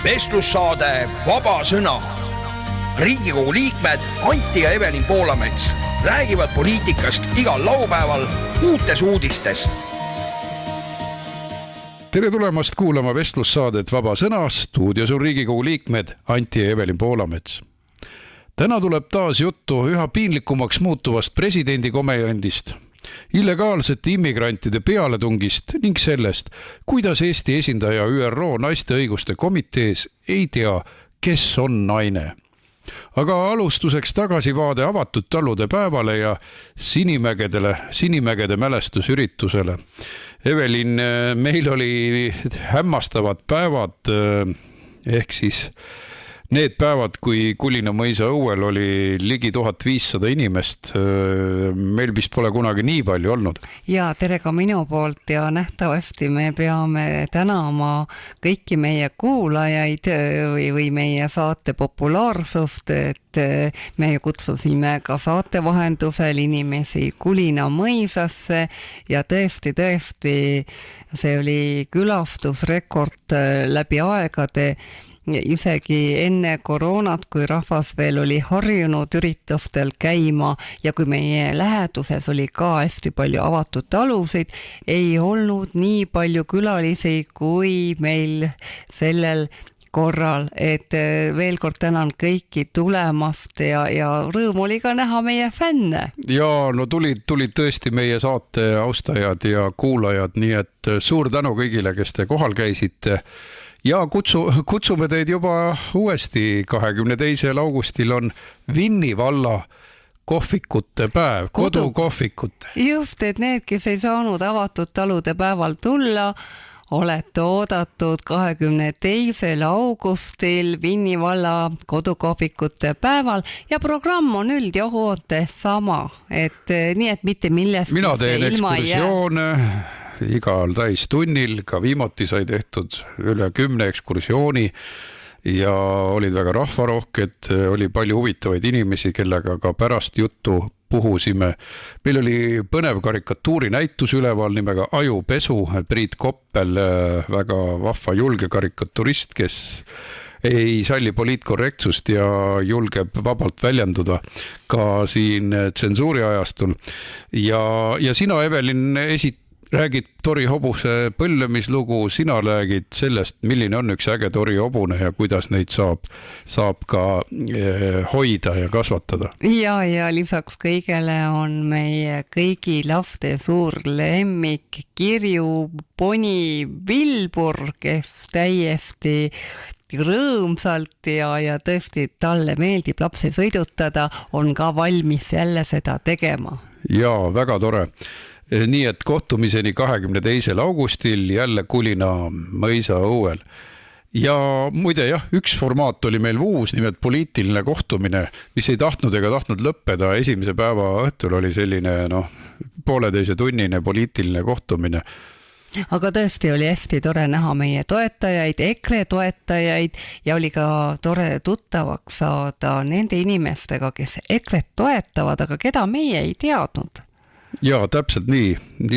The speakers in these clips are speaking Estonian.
Vestlussaade Vaba Sõna. Riigikogu liikmed Anti ja Evelin Poolamets räägivad poliitikast igal laupäeval uutes uudistes. Tere tulemast kuulama vestlussaadet Vaba Sõna. Stuudios on Riigikogu liikmed Anti ja Evelin Poolamets. Täna tuleb taas juttu üha piinlikumaks muutuvast presidendi komejandist, illegaalsete immigrantide pealetungist ning sellest, kuidas Eesti esindaja ÜRO naiste õiguste komitees ei tea, kes on naine. Aga alustuseks tagasivaade avatud talude päevale ja Sinimägede mälestusüritusele. Evelin, meil oli hämmastavad päevad, ehk siis need päevad, kui Kulina mõisa õuel oli ligi 1500 inimest, meil vist pole kunagi nii palju olnud. Ja tere ka minu poolt ja nähtavasti me peame tänama kõiki meie kuulajaid või meie saate populaarsust, et me kutsusime ka saate vahendusel inimesi Kulina mõisasse ja tõesti, see oli külastusrekord läbi aegade. Isegi enne koroonat, kui rahvas veel oli harjunud üritustel käima ja kui meie läheduses oli ka hästi palju avatud talusid, ei olnud nii palju külalisi kui meil sellel korral, et veel kord tänan kõiki tulemast ja rõõm oli ka näha meie fänne. Ja no tulid tõesti meie saate austajad ja kuulajad, nii et suur tänu kõigile, kes te kohal käisite. Ja kutsume teid juba uuesti. 22. augustil on Vinni valla kohvikute päev, kodukohvikute. Just, et need, kes ei saanud avatud talude päeval tulla, olete oodatud 22. augustil Vinni valla kodukohvikute päeval ja programm on üldjohoote sama, et nii, et mitte millest. Mina teen ekskursioone igal täistunnil, ka viimati sai tehtud üle 10 ekskursiooni ja olid väga rahvarohked, oli palju huvitavaid inimesi, kellega ka pärast juttu puhusime. Meil oli põnev karikatuurinäitus üleval nimega Ajupesu, Priit Koppel, väga vahva julge karikaturist, kes ei salli poliitkorrektsust ja julgeb vabalt väljenduda ka siin tsensuuri ajastul. Ja sina, Evelin, räägid Tori hobuse põllemislugu, sina räägid sellest, milline on üks äge Tori hobune ja kuidas neid saab ka hoida ja kasvatada. Ja lisaks kõigele on meie kõigi laste suur lemmik kirju poni Vilbur, kes täiesti rõõmsalt ja tõesti talle meeldib lapsi sõidutada, on ka valmis jälle seda tegema. Ja väga tore. Nii et kohtumiseni 22. augustil jälle Kulina mõisa õuel. Ja muide üks formaat oli meil uus, nimelt poliitiline kohtumine, mis ei tahtnud lõppeda. Esimese päeva õhtul oli selline 1,5-tunnine poliitiline kohtumine. Aga tõesti oli hästi tore näha meie toetajaid, EKRE toetajaid ja oli ka tore tuttavaks saada nende inimestega, kes EKRE toetavad, aga keda meie ei teadnud. Ja täpselt nii.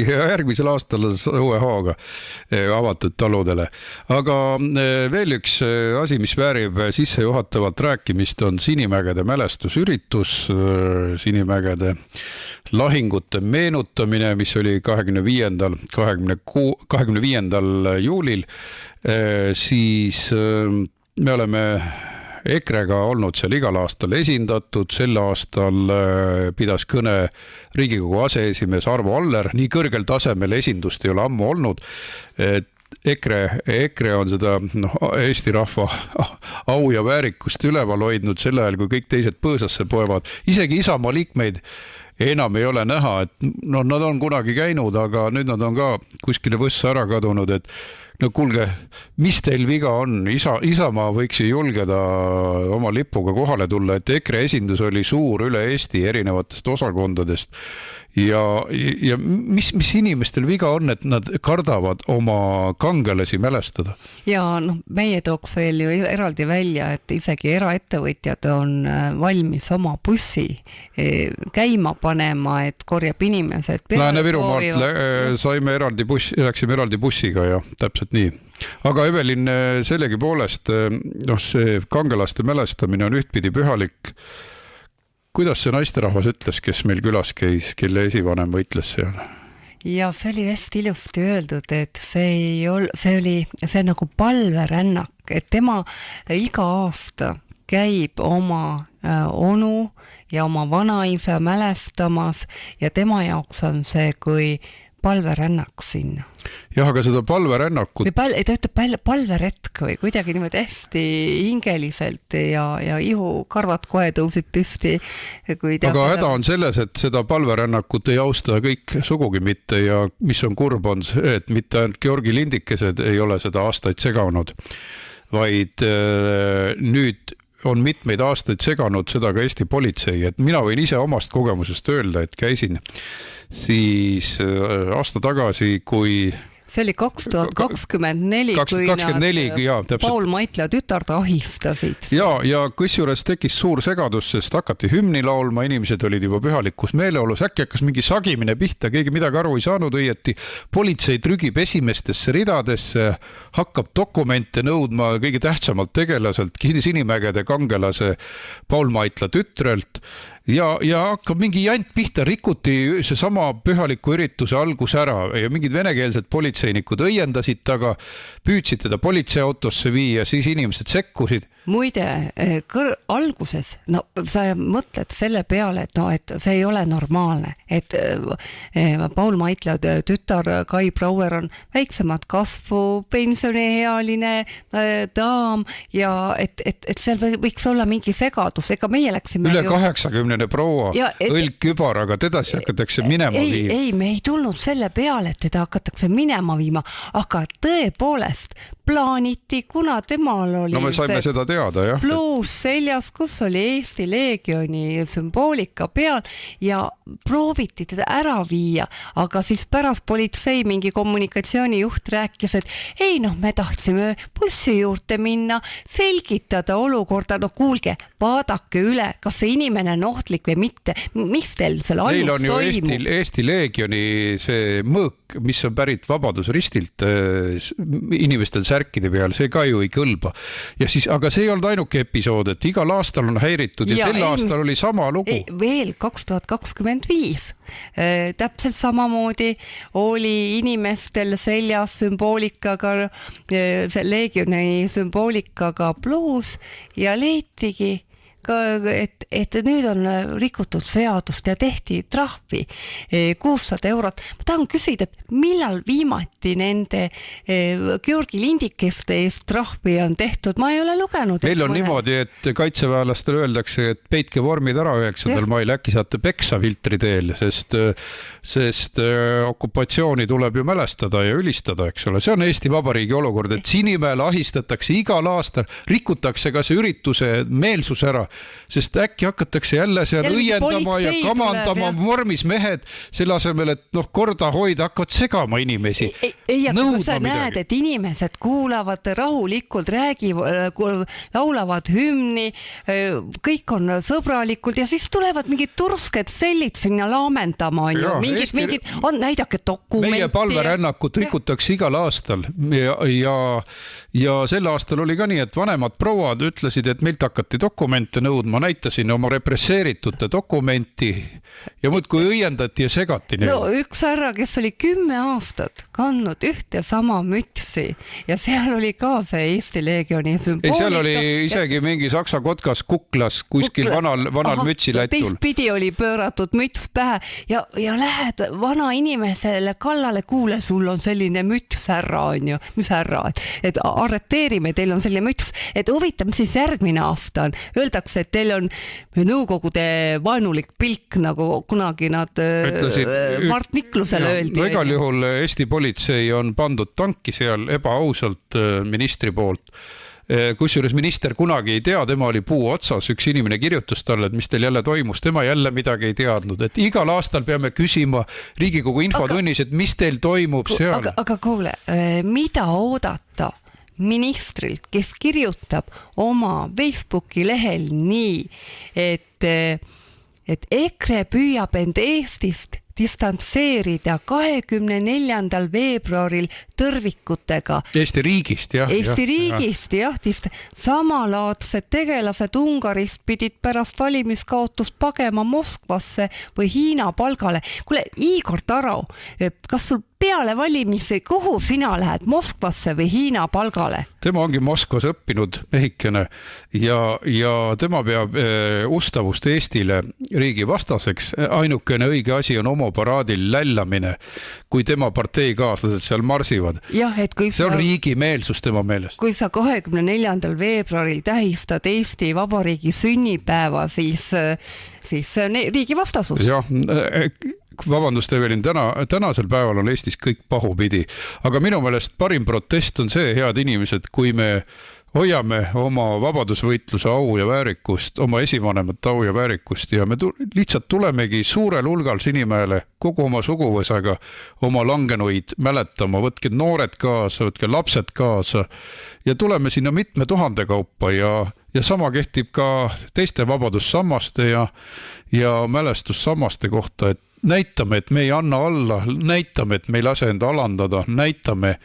Järgmisel aastal uue hooga avatud taludele. Aga veel üks asi, mis väärib sissejuhatavat rääkimist, on Sinimägede mälestusüritus, Sinimägede lahingute meenutamine, mis oli 25. juulil. Siis me oleme EKRE-ga olnud seal igal aastal esindatud, sel aastal pidas kõne Riigikogu aseesimees Arvo Aller, nii kõrgel tasemel esindust ei ole ammu olnud, et EKRE on seda Eesti rahva au ja väärikust üleval hoidnud sel ajal, kui kõik teised põõsasse poevad. Isegi Isamaa liikmeid enam ei ole näha, et nad on kunagi käinud, aga nüüd nad on ka kuskile võssa ära kadunud, et kuulge, mis teil viga on? Isamaa võiks ju julgeda oma lipuga kohale tulla, et EKRE esindus oli suur üle Eesti erinevatest osakondadest. Ja mis inimestel viga on, et nad kardavad oma kangelasi mälestada? Ja meie tooks veel ju eraldi välja, et isegi eraettevõtjad on valmis oma bussi käima panema, et korjab inimesed. Lääne-Virumaalt saime läksime eraldi bussiga ja täpselt täpselt nii. Aga Evelin, sellegi poolest, see kangelaste mälestamine on ühtpidi pühalik. Kuidas see naisterahvas ütles, kes meil külas käis, kelle esivanem võitles seal? Ja see oli hästi ilusti öeldud, et see oli nagu palverännak, et tema iga aasta käib oma onu ja oma vanaisa mälestamas ja tema jaoks on see kui palverännak sinna. Jah, aga seda palverännakut... Ta ütleb palveretk või kuidagi niimoodi hästi hingeliselt ja ihukarvad kohe tõusid püsti. Aga häda on selles, et seda palverännakut ei austa kõik sugugi mitte ja mis on kurb on see, et mitte ainult Georgi lindikesed ei ole seda aastaid seganud, vaid nüüd on mitmeid aastaid seganud seda ka Eesti politsei, et mina võin ise omast kogemusest öelda, et käisin siis aasta tagasi, kui see oli 2024, kui nad Paul Maitla tütard ahistasid. Ja kusjuures tekkis suur segadus, sest hakati hümni laulma, inimesed olid juba pühalikus meeleolus, äkki hakkas mingi sagimine pihta, keegi midagi aru ei saanud õieti, politsei trügib esimestesse ridadesse, hakkab dokumente nõudma kõige tähtsamalt tegelaselt, Sinimägede kangelase Paul Maitla tütrelt, ja hakkab mingi jant pihta, rikuti see sama pühaliku ürituse algus ära ja mingid venekeelsed politseinikud õiendasid taga, püüdsid teda politseiautosse viia, siis inimesed sekkusid. Muide, alguses, sa mõtled selle peale, et see ei ole normaalne, et Paul Maitla tütar Kai Brauer on väiksemat kasvu, pensioniealine daam ja et seal võiks olla mingi segadus, ega meie läksime üle 80 proua, õlg kübar, aga teda hakatakse minema viima. Ei, me ei tulnud selle peale, et teda hakatakse minema viima, aga tõepoolest plaaniti, kuna temal oli me saime seda teada, jah. Bluus seljas, kus oli Eesti Leegioni sümboolika peal ja prooviti teda ära viia, aga siis pärast politsei mingi kommunikatsioonijuht rääkis, et ei me tahtsime bussi juurde minna, selgitada olukorda, kuulge, vaadake üle, kas see inimene on ohtlik või mitte, mis teil seal ainus toimub? Neil on ju Eesti Leegioni see mõõk, mis on pärit Vabadusristilt inimestel särkide peal, see ka ju ei kõlba. Ja siis, aga see ei olnud ainuke episood, et igal aastal on häiritud ja sel aastal oli sama lugu. Veel 2025. Täpselt samamoodi oli inimestel seljas sümboolikaga, Leegioni sümboolikaga bluus ja leitigi, et nüüd on rikutud seadust ja tehti trahvi 600 eurot. Ma tahan küsida, et millal viimati nende Georgi lindikeste eest trahvi on tehtud? Ma ei ole lugenud. Meil on niimoodi, et kaitseväelastele öeldakse, et peitke vormid ära 9. mail, äkki saate peksa filtri teel, sest okupatsiooni tuleb ju mälestada ja ülistada, eks ole. See on Eesti Vabariigi olukord, et Sinimäel ahistatakse igal aastal, rikutakse ka see ürituse meelsus ära, sest äkki hakatakse jälle seal õiendama ja kamandama vormis mehed selle asemel, et korda hoida, hakkavad segama inimesi. Ei, aga kui sa näed, et inimesed kuulavad rahulikult, laulavad hümni, kõik on sõbralikult ja siis tulevad mingid tursked sellid sinna laamendama, on näidake dokumenti. Meie palverännakut rikutakse igal aastal ja sel aastal oli ka nii, et vanemad prouad ütlesid, et meilt hakati dokumente nõudma, näitasin oma represseeritute dokumenti ja muudkui õiendati ja segati. Üks härra, kes oli 10 aastat kandnud ühte sama mütsi ja seal oli ka see Eesti Leegioni sümboolika. Seal oli isegi mingi saksa kotkas kuklas kuskil vanal mütsilätul. Teistpidi oli pööratud müts pähe ja lähed vana inimesele kallale, kuule, sul on selline müts härra, on ju, mis härra, et arreteerime, teil on selline müts, et huvitav, mis siis järgmine aasta on. Öeldakse, et teil on nõukogude vaenulik pilk, nagu kunagi nad Mart Niklusele öeldi. Igal juhul Eesti politsei on pandud tanki seal ebaausalt ministri poolt. Kusjuures minister kunagi ei tea, tema oli puu otsas, üks inimene kirjutas talle, et mis teil jälle toimus, tema jälle midagi ei teadnud, et igal aastal peame küsima Riigikogu infotunnis, et mis teil toimub seal. Aga kuule, mida oodata ministrilt, kes kirjutab oma Facebooki lehel nii, et EKRE püüab end Eestist distantseerida 24. veebruaril tõrvikutega Eesti riigist, jah. Eesti riigist, jah. Samalaadsed tegelased Ungarist pidid pärast valimiskaotust pagema Moskvasse või Hiina palgale. Kuule, Igor Taro, kas sul peale valimisi, kuhu sina lähed, Moskvasse või Hiina palgale? Tema ongi Moskvas õppinud mehikene ja tema peab ustavust Eestile riigi vastaseks. Ainukene õige asi on homoparaadil lällamine, kui tema parteikaaslased seal marsivad. Jah, see on riigimeelsus tema meelest. Kui sa 24. veebruaril tähistad Eesti Vabariigi sünnipäeva, siis see on riigi vastasus. Jah, vabandust, Evelin, tänasel päeval on Eestis kõik pahupidi, aga minu meelest parim protest on see, head inimesed, kui me hoiame oma vabadusvõitluse au ja väärikust, oma esivanemate au ja väärikust ja me lihtsalt tulemegi suurel hulgal Sinimäele kogu oma suguvõsaga oma langenuid mäletama, võtke noored kaasa, võtke lapsed kaasa ja tuleme sinna mitme tuhande kaupa ja sama kehtib ka teiste vabadussammaste ja mälestussammaste kohta, et näitame, et me ei anna alla, näitame, et me ei lase enda alandada, näitame,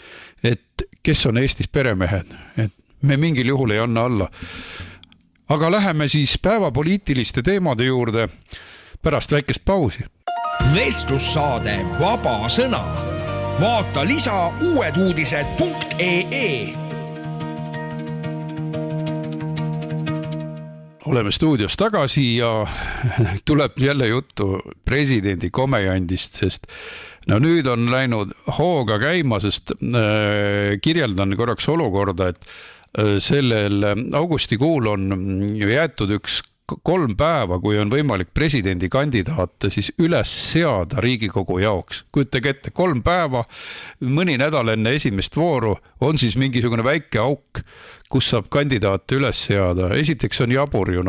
et kes on Eestis peremehed, et me mingil juhul ei anna alla. Aga läheme siis päevapoliitiliste teemade juurde pärast väikest pausi. Vestlussaade Vaba Sõna. Vaata lisa uueduudised.ee. Oleme stuudios tagasi ja tuleb jälle juttu presidendi komejandist, sest no nüüd on läinud hooga käima, sest kirjeldan korraks olukorda, et sellel augustikuul on jäetud 3 päeva, kui on võimalik presidendikandidaate siis üles seada Riigikogu jaoks. Kujutage ette, 3 päeva, mõni nädal enne esimest vooru on siis mingisugune väike auk, kus saab kandidaate üles seada. Esiteks on jabur ju,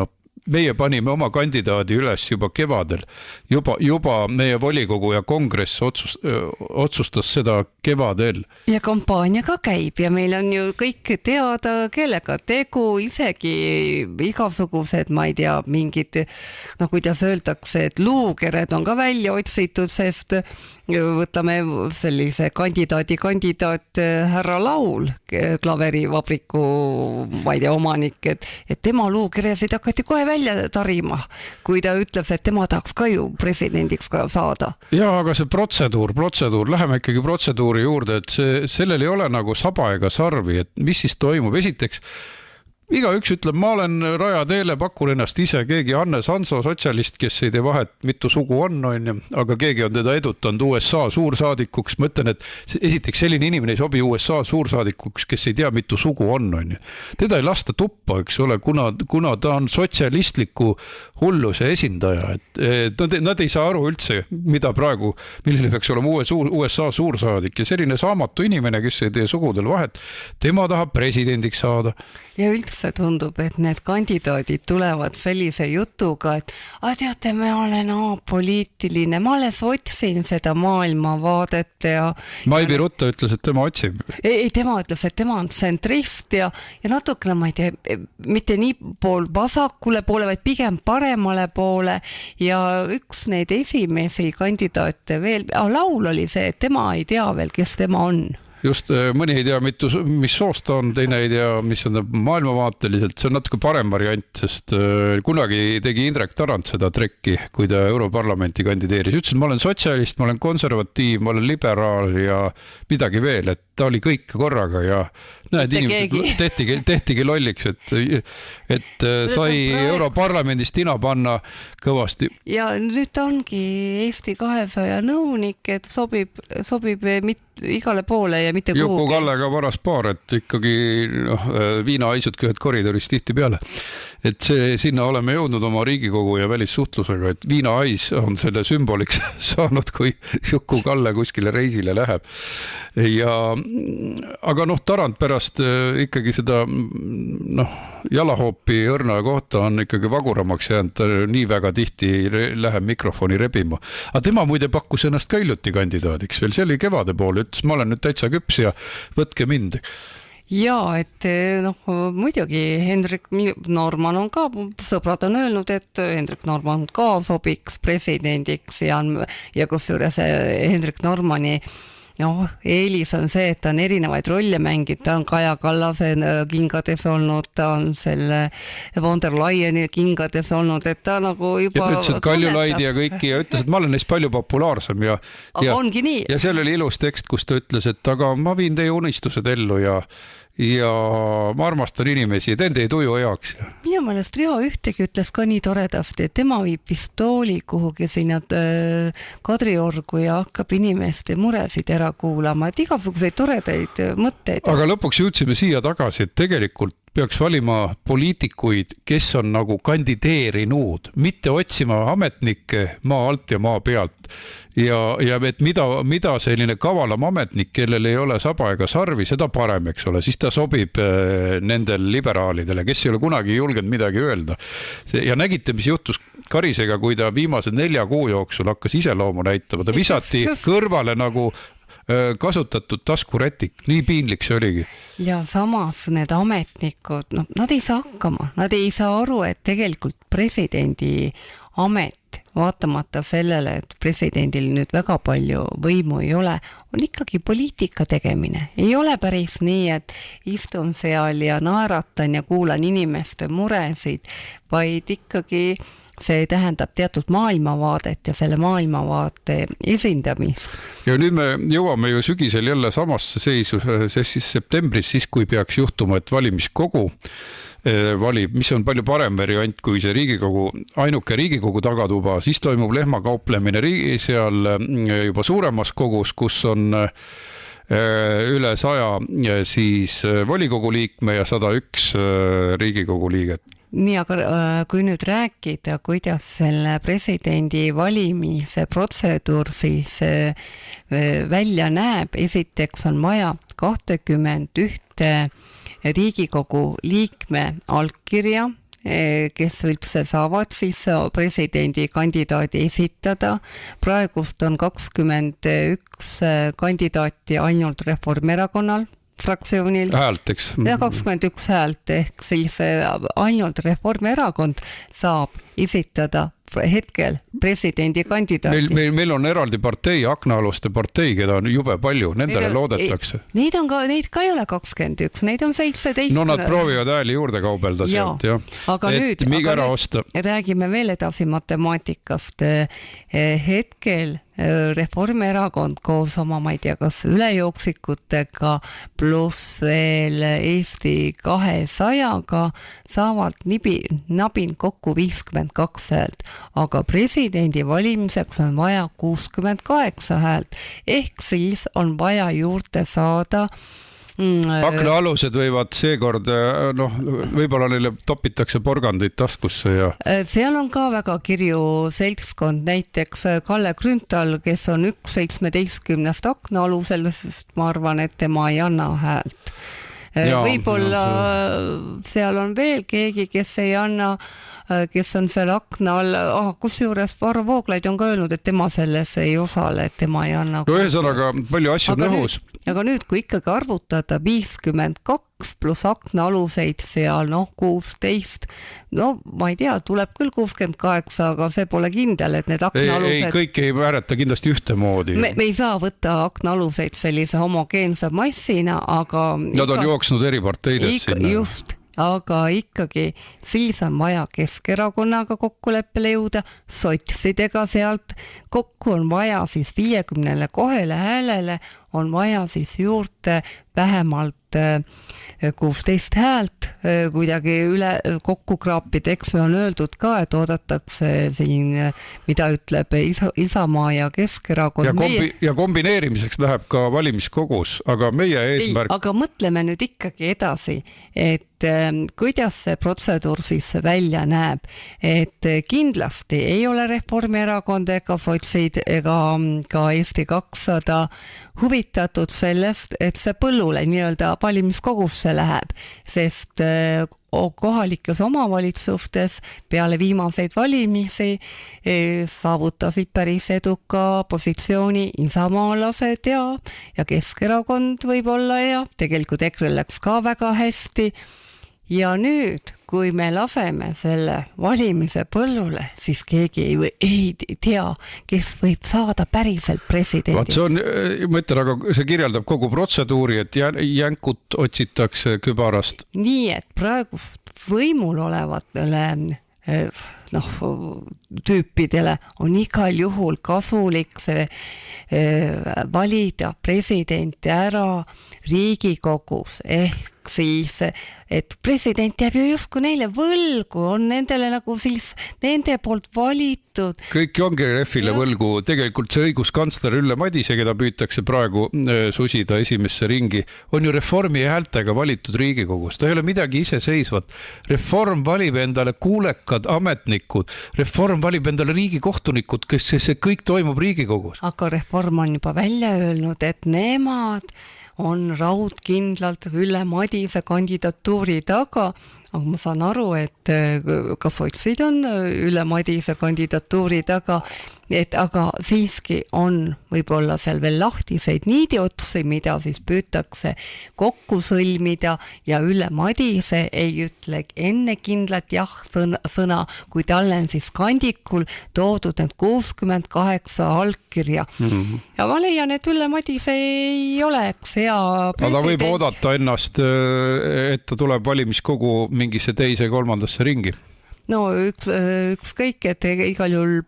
meie panime oma kandidaadi üles juba kevadel. Juba meie volikogu ja kongress otsustas seda kevadel. Ja kampaania ka käib ja meil on ju kõik teada, kellega tegu, isegi igasugused, ma ei tea, mingid, kuidas öeldakse, et luukered on ka välja otsitud, sest võtame sellise kandidaat härra Laul, klaverivabriku, ma ei tea, omanik, et tema luukeresid hakati kohe välja tarima, kui ta ütles, et tema tahaks ka ju presidendiks ka saada. Ja, aga see protseduur, läheme ikkagi protseduuri juurde, et sellel ei ole nagu saba ega sarvi, et mis siis toimub. Esiteks, igaüks ütleb, ma olen Raja Teele, pakun ennast ise, keegi Hannes Hanso, sotsialist, kes ei tee vahet, mitu sugu on, aga keegi on teda edutanud USA suursaadikuks. Ma ütlen, et esiteks selline inimene ei sobi USA suursaadikuks, kes ei tea, mitu sugu on. Teda ei lasta tuppa, eks ole, kuna ta on sotsialistliku hulluse esindaja. Nad ei saa aru üldse, mida praegu, milline peaks olema USA suursaadik ja selline saamatu inimene, kes ei tee sugudel vahet, tema tahab presidendiks saada. Ja üldse tundub, et need kandidaadid tulevad sellise jutuga, et teate, ma olen apoliitiline, ma alles otsin seda maailmavaadet ja... Maivi Rutto ütles, et tema otsib. Ei, tema ütles, et tema on tsentrist ja natukene, ma ei tea, mitte nii pool vasakule poole, vaid pigem paremale poole ja üks neid esimesi kandidaate veel, Laul oli see, et tema ei tea veel, kes tema on. Just, mõni ei tea, mis soost ta on, teine ei tea, mis on maailmavaateliselt, see on natuke parem variant, sest kunagi tegi Indrek Tarand seda trekki, kui ta Europarlamenti kandideeris. Ütles, et ma olen sotsialist, ma olen konservatiiv, ma olen liberaal ja midagi veel, et ta oli kõik korraga ja näed, inimesed tehtigi lolliks, et sai Europarlamendist tina panna kõvasti. Ja nüüd ta ongi Eesti 200 nõunik, et sobib igale poole ja mitte kuhugi. Juku Kallega paras paar, et ikkagi viinahaisud köhed koridoris tihti peale. Et sinna oleme jõudnud oma Riigikogu ja välissuhtlusega, et viinahais on selle sümboliks saanud, kui Juku Kalle kuskile reisile läheb. Aga Tarand pärast ikkagi seda jalahoopi õrna kohta on ikkagi vaguramaks jäänud, ta nii väga tihti läheb mikrofoni rebima. Aga tema muide pakkus ennast ka hiljuti kandidaadiks veel, see oli kevade poole, ütles, ma olen nüüd täitsa küps ja võtke mind. ja et muidugi Hendrik Noorman on ka, sõbrad on öelnud, et Hendrik Noorman ka sobiks presidendiks ja kusjuures Hendrik Noormani eelis on see, et ta on erinevaid rolle mänginud, ta on Kaja Kallase kingades olnud, ta on selle von der Leyeni kingades olnud, et ta nagu juba... Ja ta ütles, et Kaljulaidi ja kõiki ja ütles, et ma olen neist palju populaarsem ja ongi nii. Ja seal oli ilus tekst, kus ta ütles, et aga ma viin teie unistused ellu ja ma armastan inimesi ja teen teie tuju heaks. Minu meelest Riho Ühtegi ütles ka nii toredasti, et tema viib pistooli kuhugi sinna Kadriorgu ja hakkab inimeste muresid ära kuulama, et igasuguseid toredaid mõtteid. Aga lõpuks jõudsime siia tagasi, et tegelikult peaks valima poliitikuid, kes on nagu kandideerinud, mitte otsima ametnikke maa alt ja maa pealt. Ja et mida selline kavalam ametnik, kellel ei ole saba ega sarvi, seda parem, eks ole, siis ta sobib nendel liberaalidele, kes ei ole kunagi julgenud midagi öelda. Ja nägite, mis juhtus Karisega, kui ta viimase 4 kuu jooksul hakkas iseloomu näitama, ta visati kõrvale nagu kasutatud taskurätik, nii piinlik see oligi. Ja samas need ametnikud, nad ei saa hakkama, nad ei saa aru, et tegelikult presidendi amet, vaatamata sellele, et presidendil nüüd väga palju võimu ei ole, on ikkagi poliitika tegemine. Ei ole päris nii, et istun seal ja naeratan ja kuulan inimeste muresid, vaid ikkagi see tähendab teatud maailmavaadet ja selle maailmavaate esindamist. Ja nüüd me jõuame ju sügisel jälle samasse seisu, siis septembris, siis kui peaks juhtuma, et valimiskogu valib, mis on palju parem variant kui see ainuke Riigikogu tagatuba, siis toimub lehmakauplemine seal juba suuremas kogus, kus on üle 100 siis volikogu liikme ja 101 Riigikogu liiget. Nii, aga kui nüüd rääkida, kuidas selle presidendi valimise protseduur siis välja näeb, esiteks on vaja 21 Riigikogu liikme allkirja, kes üldse saavad siis presidendi kandidaadi esitada. Praegust on 21 kandidaati ainult Reformierakonnal fraktsioonil. Häält, eks. Ja 21 häält, ehk siis ainult Reformierakond saab esitada hetkel presidendi kandidaati. Meil on eraldi partei, aknaaluste partei, keda on jube palju, nendele loodetakse. Neid ka ei ole 21, neid on 17. No nad proovivad hääli juurde kaubelda sealt, jah. Aga nüüd räägime veel edasi matemaatikast. Hetkel Reformierakond koos oma, ma ei tea, kas ülejooksikutega pluss veel Eesti 200-ga saavad nabin kokku 52 häält, aga presidendi valimiseks on vaja 68 häält, ehk siis on vaja juurde saada aknaalused võivad seekord, võib-olla neile topitakse porgandid taskusse ja... Seal on ka väga kirju seltskond, näiteks Kalle Grünthal, kes on 1/17 aknaalusel, sest ma arvan, et tema ei anna häält. Võib-olla seal on veel keegi, kes ei anna, kes on seal akna all, kusjuures Varro Vooglaid on ka öelnud, et tema selles ei osale, et tema ei anna. Ühesõnaga, palju asju nõus. Aga nüüd, kui ikkagi arvutada 52 pluss aknaaluseid seal, 16, ma ei tea, tuleb küll 68, aga see pole kindel, et need aknaalused... Ei, kõik ei määrata kindlasti ühtemoodi. Me ei saa võtta aknaaluseid sellise homogeense massina, aga... Nad on jooksnud eri parteides sinna. Just, aga ikkagi siis on vaja Keskerakonnaga kokkuleppele jõuda, sotsidega sealt kokku on vaja siis 52 häälele, on vaja siis juurde vähemalt 16 häält, kuidagi üle kokku kraapida, eks on öeldud ka, et oodatakse selline, mida ütleb Isamaa ja Keskerakond. Ja kombineerimiseks läheb ka valimiskogus, aga meie eesmärk... Aga mõtleme nüüd ikkagi edasi, et kuidas see protseduur siis välja näeb, et kindlasti ei ole Reformierakond ega sotsid ega ka Eesti 200 huvitatud sellest, et see põllu kogule, nii-öelda valimiskogusse läheb, sest kohalikes omavalitsustes peale viimaseid valimisi saavutasid päris eduka positsiooni isamaalased ja Keskerakond võib-olla ja tegelikult EKRE läks ka väga hästi. Ja nüüd, kui me laseme selle valimise põllule, siis keegi ei tea, kes võib saada päriselt presidendiks. See on, ma ütlen, aga see kirjeldab kogu protseduuri, et jänkut otsitakse kübarast. Nii, et praegu võimul olevatele tüüpidele on igal juhul kasulik see valida presidenti ära Riigikogus ehk siis, et president jääb ju justkui neile võlgu, on nendele nagu siis nende poolt valitud. Kõik ongi Refile võlgu. Tegelikult see õiguskantsler Ülle Madise, keda püütakse praegu susida esimesse ringi, on ju Reformi häältega valitud Riigikogus. Ta ei ole midagi iseseisvat. Reform valib endale kuulekad ametnikud. Reform valib endale riigikohtunikud, kes see kõik toimub Riigikogus. Aga Reform on juba välja öelnud, et nemad on raudkindlalt Ülle Madise kandidatuuri taga, aga ma saan aru, et ka sotsid on Ülle Madise kandidatuuri taga, aga siiski on võib-olla seal veel lahtiseid niidiotsi, mida siis püütakse kokku sõlmida ja Ülle Madise ei ütle enne kindlat jah-sõna, kui talle on siis kandikul toodud need 68 allkirja. Ja ma leian, et Ülle Madise ei oleks hea president. Aga võib oodata ennast, et ta tuleb valimiskogu mingisse teise kolmandasse ringi. No ükskõik, et igal juhul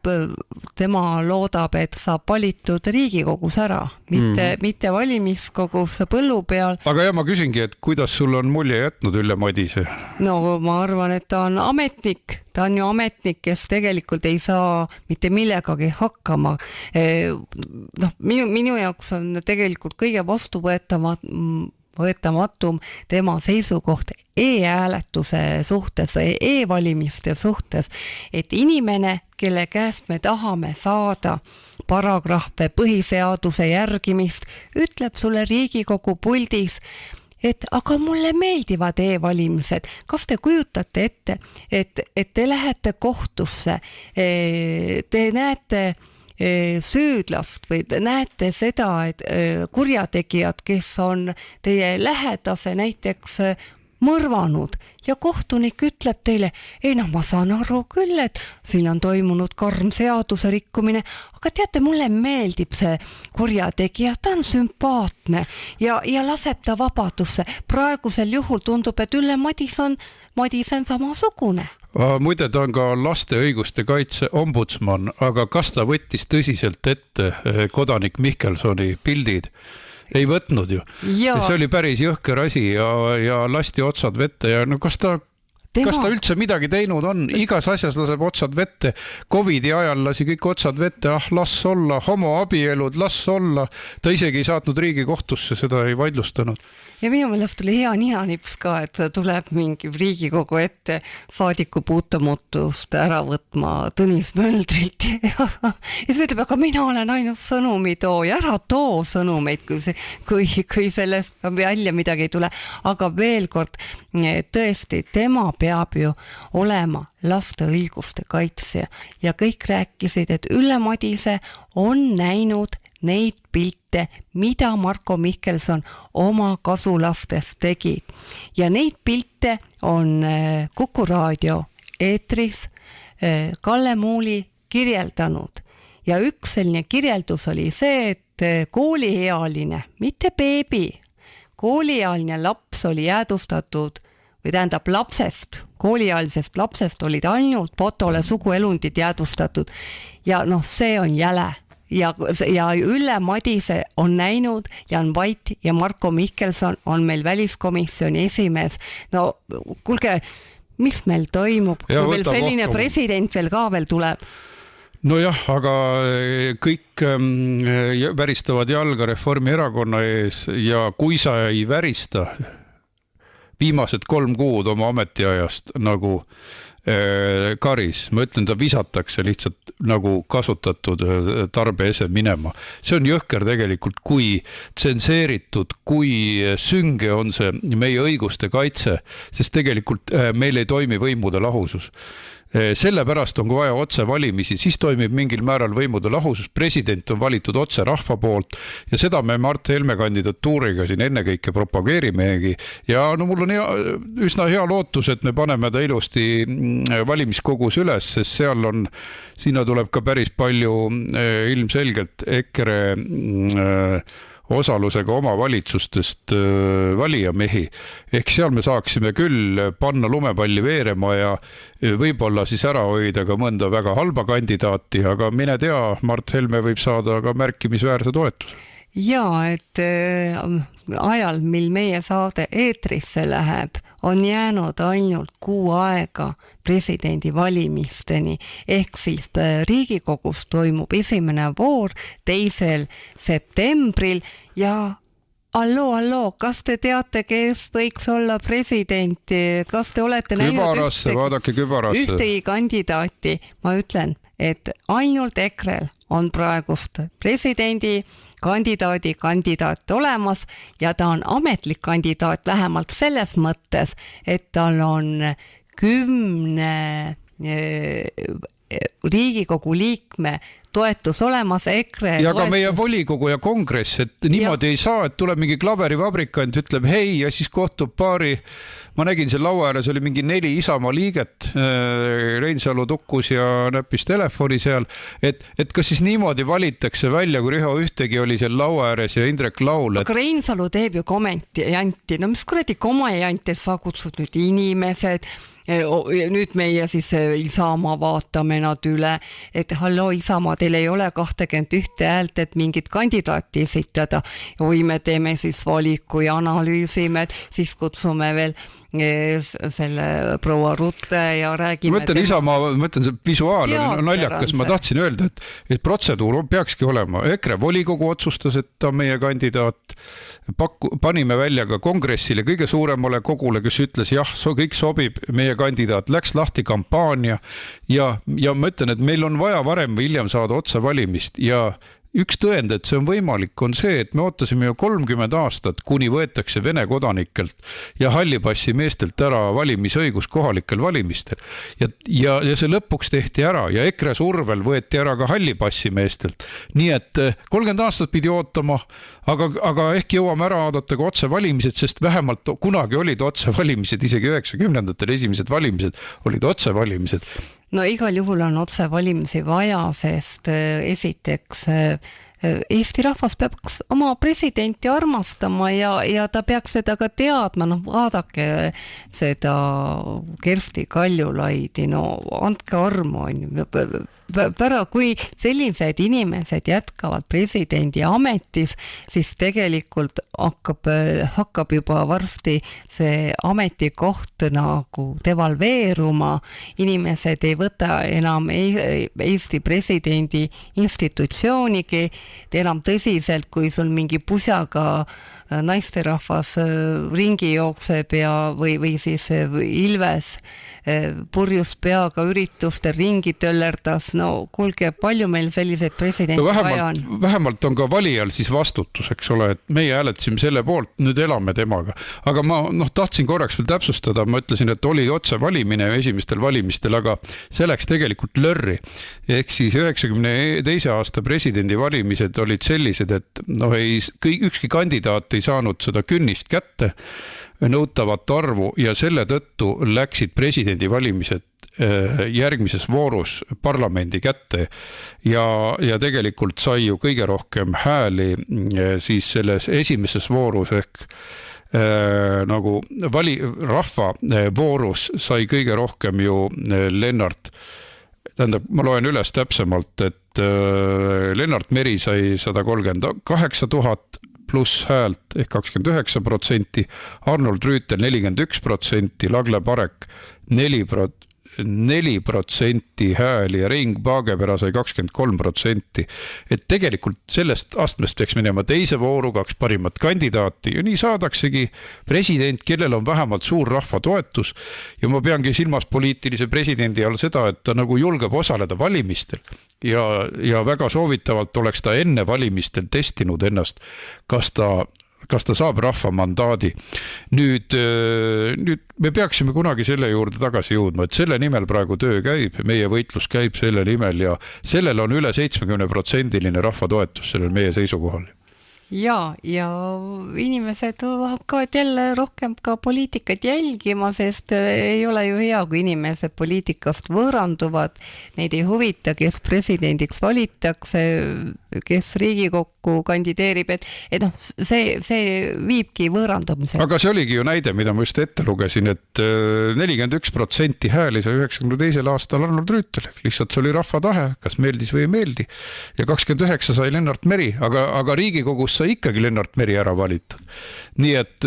tema loodab, et saab valitud Riigikogus ära, mitte valimiskogus põllu peal. Aga ma küsingi, et kuidas sul on mulje jätnud Ülle Madise? No ma arvan, et ta on ametnik. Ta on ju ametnik, kes tegelikult ei saa mitte millegagi hakkama. Minu jaoks on tegelikult kõige vastuvõetamatum tema seisukoht e-hääletuse suhtes või e-valimiste suhtes, et inimene, kelle käest me tahame saada paragrahve põhiseaduse järgimist, ütleb sulle Riigikogu puldis, et aga mulle meeldivad e-valimised. Kas te kujutate ette, et te lähete kohtusse, te näete süüdlast või näete seda, et kurjategijad, kes on teie lähedase näiteks mõrvanud ja kohtunik ütleb teile, ma saan aru küll, et siin on toimunud karm seaduse rikkumine, aga teate, mulle meeldib see kurjategija, ta on sümpaatne ja laseb ta vabadusse. Praegusel juhul tundub, et Ülle Madise on samasugune. Muide, ta on ka laste õiguste kaitse ombudsman, aga kas ta võttis tõsiselt ette kodanik Mihkelsoni pildid? Ei võtnud ju. Ja see oli päris jõhker asi ja lasti otsad vette ja no kas ta üldse midagi teinud on? Igas asjas laseb otsad vette. Covidi ajal lasi kõik otsad vette, las olla, homoabielud, las olla. Ta isegi ei saatnud Riigikohtusse, seda ei vaidlustanud. Ja minu meelest oli hea ninanips ka, et tuleb mingi Riigikogu ette saadiku puutumutust ära võtma Tõnis Möldrilt. Ja see ütleb, aga mina olen ainult sõnumitooja, ära too sõnumeid, kui sellest välja midagi ei tule. Aga veel kord, tõesti, tema peab ju olema laste õiguste kaitsja ja kõik rääkisid, et Ülle Madise on näinud neid pilte, mida Marko Mihkelson oma kasulastest tegi. Ja neid pilte on Kuku raadio eetris Kalle Muuli kirjeldanud. Ja üks selline kirjeldus oli see, et kooliealine, mitte beebi, kooliealine laps oli jäädustatud või tähendab kooliealisest lapsest olid ainult fotole suguelundid jäädustatud ja see on jäle. Ja Ülle Madise on näinud, Jan Vait ja Marko Mihkelson on meil väliskomisjoni esimees. No kuulge, mis meil toimub, kui veel selline president veel tuleb? No jah, aga kõik väristavad jalga Reformierakonna ees ja kui sa ei värista viimased 3 kuud oma ametiajast nagu karis, ma ütlen, ta visatakse lihtsalt nagu kasutatud tarbeese minema. See on jõhker tegelikult, kui tsenseeritud, kui sünge on see meie õiguste kaitse, sest tegelikult meil ei toimi võimude lahusus. Sellepärast on vaja otse valimisi, siis toimib mingil määral võimude lahusus, president on valitud otse rahva poolt ja seda me Mart Helme kandidatuuriga siin ennekõike propageerimegi ja no mul on üsna hea lootus, et me paneme ta ilusti valimiskogus üles, sest seal on, sinna tuleb ka päris palju ilmselgelt EKRE osalusega omavalitsustest valijamehi. Ehk seal me saaksime küll panna lumepalli veerema ja võib-olla siis ära hoida ka mõnda väga halba kandidaati, aga mine tea, Mart Helme võib saada ka märkimisväärse toetuse. Ja, et ajal, mil meie saade eetrisse läheb, on jäänud ainult 6 aega presidendi valimisteni, ehk siis Riigikogus toimub esimene voor 2. septembril ja Alloo, kas te teate, kes võiks olla president, kas te olete näinud ühtegi kandidaati? Ma ütlen, et ainult EKRE-l on praegust presidendi kandidaat olemas ja ta on ametlik kandidaat vähemalt selles mõttes, et tal on 10 Riigikogu liikme toetus olemas, EKRE ja ka meie volikogu ja kongress, et niimoodi ei saa, et tuleb mingi klaverivabrikant, ütleb hei ja siis kohtub paari, ma nägin seal laua ääres oli mingi 4 Isamaa liiget, Reinsalu tukkus ja näppis telefoni seal, et kas siis niimoodi valitakse välja, kui Riho Ühtegi oli seal laua ääres ja Indrek Laul. Aga Reinsalu teeb ju komedianti, no mis kuradi komedianti, sa kutsud nüüd inimesed, nüüd meie siis Isamaa vaatame nad üle, et halloo Isamaa, teil ei ole 21 häält, et mingit kandidaati esitada. Või me teeme siis valiku ja analüüsime, siis kutsume veel selle proua Rutte ja räägime. Ma mõtlen see visuaal on naljakas, ma tahtsin öelda, et protseduur peakski olema. EKRE volikogu otsustas, et ta on meie kandidaat. Panime välja ka kongressile kõige suuremale kogule, kes ütles jah, kõik sobib, meie kandidaat läks lahti kampaania ja ma ütlen, et meil on vaja varem või hiljem saada otse valimist ja üks tõend, et see on võimalik, on see, et me ootasime ju 30 aastat, kuni võetakse Vene kodanikelt ja hallipassi meestelt ära valimisõigus kohalikel valimistel. Ja see lõpuks tehti ära ja EKRE survel võeti ära ka hallipassi meestelt. Nii et 30 aastat pidi ootama, aga ehk jõuame ära oodata ka otse valimised, sest vähemalt kunagi olid otse valimised, isegi 90-ndatel esimesed valimised olid otse valimised. No igal juhul on otse valimisi vaja, sest esiteks Eesti rahvas peaks oma presidenti armastama ja ta peaks seda ka teadma, vaadake seda Kersti Kaljulaidi, andke armu, kui sellised inimesed jätkavad presidendi ametis, siis tegelikult hakkab juba varsti see ametikoht nagu devalveeruma, inimesed ei võta enam Eesti presidendi institutsioonigi enam tõsiselt, kui sul mingi pusjaga naisterahvas ringi jookseb või siis Ilves purjus peaga üritustel ringi töllerdas, kuulge, palju meil selliseid presidenti vaja on? Vähemalt on ka valijal siis vastutus, eks ole, et meie hääletasime selle poolt, nüüd elame temaga. Aga ma tahtsin korraks veel täpsustada, ma ütlesin, et oli otse valimine esimestel valimistel, aga see läks tegelikult lörri. Ehk siis 92. aasta presidendi valimised olid sellised, et ükski kandidaat ei saanud seda künnist kätte, nõutavat arvu ja selle tõttu läksid presidendi valimised järgmises voorus parlamendi kätte ja tegelikult sai ju kõige rohkem hääli siis selles esimeses voorus ehk nagu rahva voorus sai kõige rohkem ju Lennart. Tähendab, ma loen üles täpsemalt, et Lennart Meri sai 138 000 pluss häält ehk 29%, Arnold Rüütel 41%, Lagle Parek 4% hääli ja Rein Paagepera sai 23%. Et tegelikult sellest astmest peaks minema teise vooru 2 parimat kandidaati ja nii saadaksegi president, kellel on vähemalt suur rahva toetus. Ja ma peangi silmas poliitilise presidendi all seda, et ta nagu julgeb osaleda valimistel ja väga soovitavalt oleks ta enne valimistel testinud ennast, kas ta saab rahva mandaadi. Nüüd me peaksime kunagi selle juurde tagasi jõudma, et selle nimel praegu töö käib, meie võitlus käib selle nimel ja sellel on üle 70% rahva toetus sellel meie seisukohal. Ja inimesed hakkavad jälle rohkem ka poliitikat jälgima, sest ei ole ju hea, kui inimesed poliitikast võõranduvad, neid ei huvita, kes presidendiks valitakse, kes Riigikokku kandideerib, et see viibki võõrandumisele. Aga see oligi ju näide, mida ma just ette lugesin, et 41% hääli sai 92. aastal Arnold Rüütel, lihtsalt see oli rahva tahe, kas meeldis või ei meeldi ja 29 sai Lennart Meri, aga Riigikogus sai ikkagi Lennart Meri ära valitud. Nii et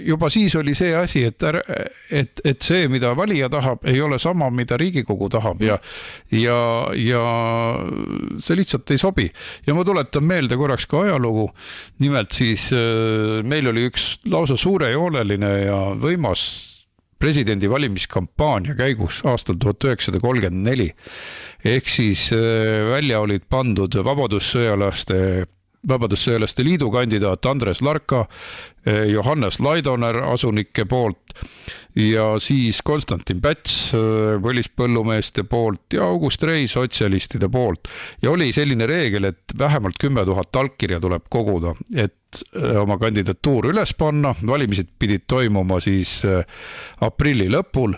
juba siis oli see asi, et see, mida valija tahab, ei ole sama, mida Riigikogu tahab ja see lihtsalt ei sobi. Ja ma tuletan meelde korraks ka ajalugu. Nimelt siis meil oli üks lausa suurejooneline ja võimas presidendi valimiskampaania käigus aastal 1934. Ehk siis välja olid pandud Vabadussõjalaste liidu kandidaat Andres Larka, Johannes Laidoner asunike poolt ja siis Konstantin Päts põlispõllumeeste poolt ja August Rei sotsialistide poolt. Ja oli selline reegel, et vähemalt 10 000 allkirja tuleb koguda, et oma kandidatuur üles panna. Valimised pidid toimuma siis aprilli lõpul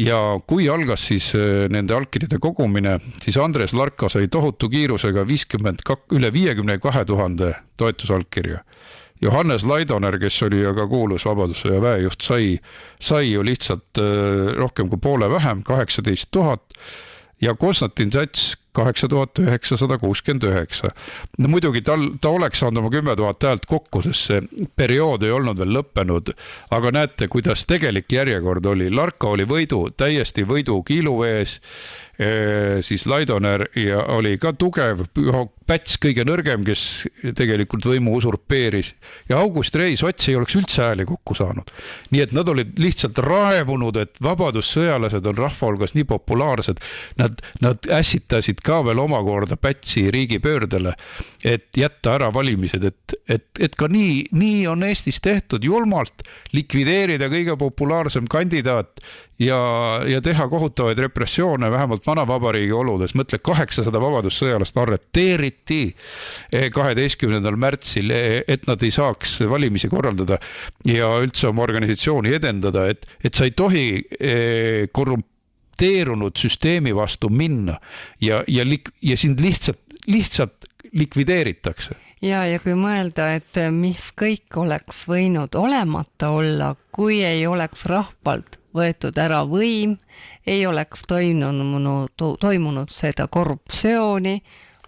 ja kui algas siis nende allkirjade kogumine, siis Andres Larka sai tohutu kiirusega üle 52 000 toetusallkirja. Johannes Laidoner, kes oli aga kuulus Vabadussõja väejuht, sai ju lihtsalt rohkem kui poole vähem, 18 000 ja Konstantin Päts 8969. No muidugi ta oleks saanud oma 10 000 häält kokku, sest see periood ei olnud veel lõppenud, aga näete, kuidas tegelik järjekord oli. Larka oli täiesti võidu kiilu ees, siis Laidoner ja oli ka tugev, Päts kõige nõrgem, kes tegelikult võimu usurpeeris ja August Rei sots ei oleks üldse hääli kokku saanud. Nii et nad olid lihtsalt raevunud, et vabadussõjalased on rahva hulgas nii populaarsed. Nad ässitasid ka veel omakorda Pätsi riigipöördele, et jätta ära valimised, et ka nii on Eestis tehtud julmalt likvideerida kõige populaarsem kandidaat ja teha kohutavaid repressioone vähemalt vanavabariigi oludes. Mõtle, 800 vabadussõjalast arreteeriti 12. märtsil, et nad ei saaks valimisi korraldada ja üldse oma organisatsiooni edendada, et sa ei tohi korrumpeerunud süsteemi vastu minna ja sind lihtsalt likvideeritakse. Ja kui mõelda, et mis kõik oleks võinud olemata olla, kui ei oleks rahvalt võetud ära võim, ei oleks toimunud seda korruptsiooni,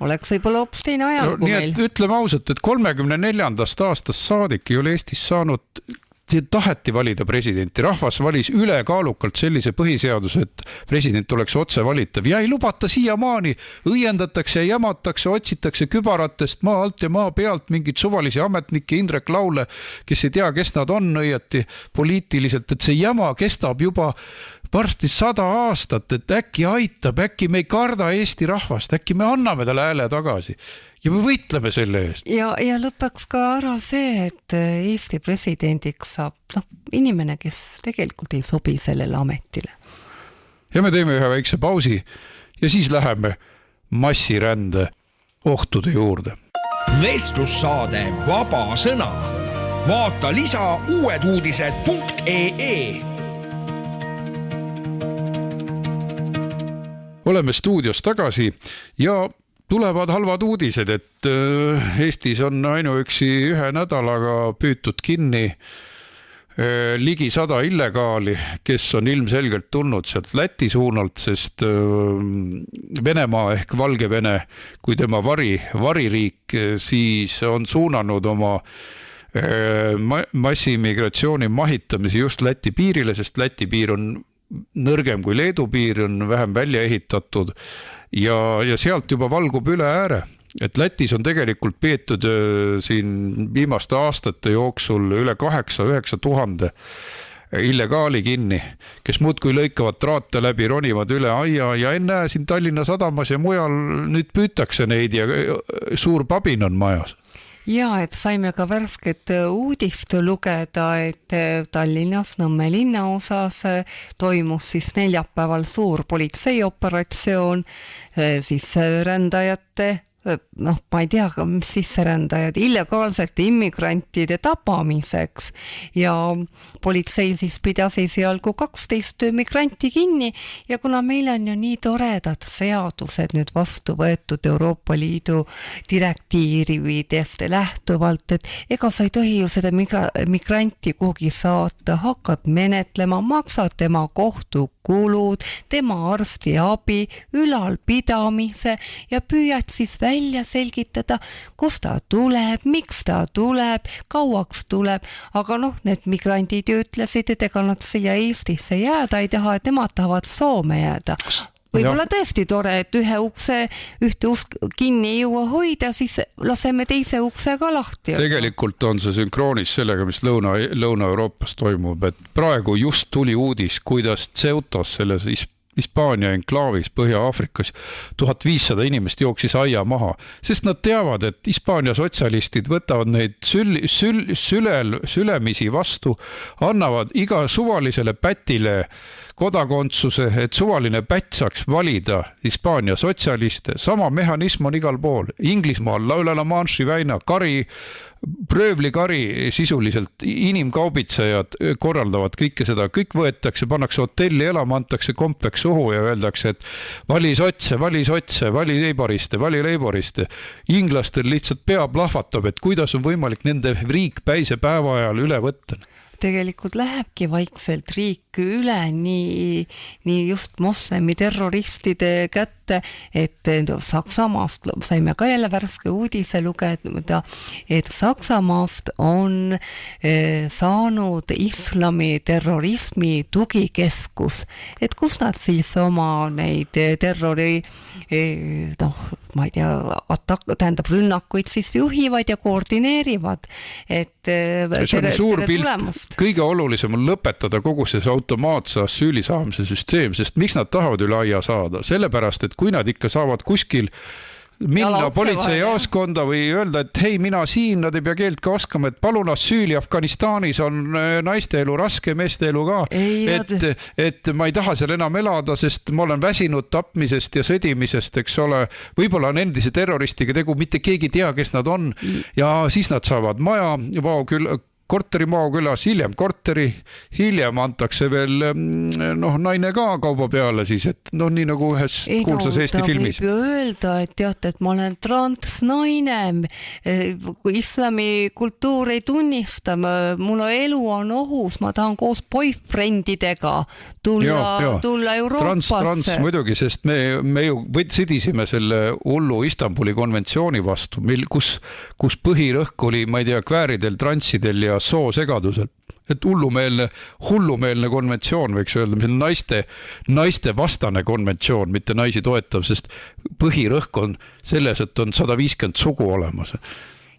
oleks võib-olla hoopis teine ajalugu meil. Nii et ütleme ausalt, et 34. aastast saadik ei ole Eestis saanud, taheti valida presidenti. Rahvas valis ülekaalukalt sellise põhiseaduse, et president oleks otse valitav ja ei lubata siiamaani, õiendatakse ja jämatakse, otsitakse kübaratest maa alt ja maa pealt mingid suvalisi ametnikke, Indrek Laule, kes ei tea, kes nad on õieti poliitiliselt, et see jama kestab juba varsti 100 aastat, et äkki aitab, äkki me ei karda Eesti rahvast, äkki me anname talle hääle tagasi. Ja me võitleme selle eest. Ja lõpeks ka ära see, et Eesti presidendiks saab inimene, kes tegelikult ei sobi sellele ametile. Ja me teeme ühe väikse pausi ja siis läheme massirände ohtude juurde. Vestlussaade Vaba sõna. Vaata lisa uueduudised.ee. Oleme stuudios tagasi ja tulevad halvad uudised, et Eestis on ainuüksi 1 nädalaga püütud kinni ligi 100 illegaali, kes on ilmselgelt tulnud sealt Läti suunalt, sest Venemaa ehk Valgevene kui tema variriik siis on suunanud oma massimigratsiooni mahitamise just Läti piirile, sest Läti piir on nõrgem kui Leedu piir, on vähem välja ehitatud ja sealt juba valgub üle ääre. Et Lätis on tegelikult peetud siin viimaste aastate jooksul üle 8-9 tuhande illegaali kinni, kes muudkui lõikavad traate läbi, ronivad üle aia ja ennäe siin Tallinna sadamas ja mujal nüüd püütakse neid ja suur pabin on majas. Ja, et saime ka värsket uudist lugeda, et Tallinnas Nõmme linnaosas toimus siis neljapäeval suur politseioperatsioon siis rändajate ma ei tea, mis sisserändajad, illegaalsete immigrantide tapamiseks ja politsei siis pidas esialgu 12 migranti kinni ja kuna meil on ju nii toredad seadused nüüd vastu võetud Euroopa Liidu direktiividest lähtuvalt, et ega sa ei tohi ju seda migranti kuhugi saata, hakkad menetlema, maksad tema kohtukulud, tema arstiabi, ülalpidamise ja püüad siis välja selgitada, kust ta tuleb, miks ta tuleb, kauaks tuleb, aga need migrandid ju ütlesid, et ega nad siia Eestisse jääda ei taha, et nemad tahavad Soome jääda. Võib-olla tõesti tore, et ühte usk kinni ei jõua hoida, siis laseme teise ukse ka lahti. Tegelikult on see sünkroonis sellega, mis Lõuna-Euroopas toimub, et praegu just tuli uudis, kuidas Ceutas selles Hispaania enklaavis Põhja-Aafrikas 1500 inimest jooksis aia maha, sest nad teavad, et Hispaania sotsialistid võtavad neid sülemisi vastu, annavad iga suvalisele pätile kodakondsuse, et suvaline pätt saaks valida Hispaania sotsialiste. Sama mehhanism on igal pool. Inglismaal üle La Manche'i väina pröövlikari sisuliselt inimkaubitsejad korraldavad kõike seda, kõik võetakse, pannakse hotelli elama, antakse kompleks õhu ja öeldakse, et vali sotse, vali leiboriste. Inglastel lihtsalt pea plahvatab, et kuidas on võimalik nende riik päise päeva ajal üle võtta. Tegelikult lähebki vaikselt riik üle nii just moslemi terroristide kätte, et Saksamaast saime ka jälle värske uudise lugeda, et Saksamaast on saanud islami terrorismi tugikeskus, et kus nad siis oma neid terrori ma ei tea, rünnakuid siis juhivad ja koordineerivad, et see on suur pilt. Kõige olulisem on lõpetada kogu see automaatse asüüli saamise süsteem, sest miks nad tahavad üle aia saada? Sellepärast, et kui nad ikka saavad kuskil minna politseijaoskonda või öelda, et hei, mina siin, nad ei pea keelt ka oskama, et palun asüüli Afganistanis on naiste elu raske, meeste elu ka, et ma ei taha seal enam elada, sest ma olen väsinud tapmisest ja sõdimisest, eks ole, võib-olla on endise terroristiga tegu, mitte keegi tea, kes nad on ja siis nad saavad maja, korteri Maokülas, hiljem korteri, hiljem antakse veel naine ka kauba peale siis, et nii nagu ühes kuulsas Eesti filmis. Võib ju öelda, et teate, et ma olen transnaine, kui islami kultuur ei tunnista, mul elu on ohus, ma tahan koos boyfriendidega tulla Euroopasse. Trans muidugi, sest me ju sõdisime selle hullu Istanbuli konventsiooni vastu, kus põhirõhk oli, ma ei tea, kvääridel, transsidel ja soosegadusel. Et hullumeelne konventsioon võiks öelda, mis on naiste vastane konventsioon, mitte naisi toetav, sest põhirõhk on selles, et on 150 sugu olemas.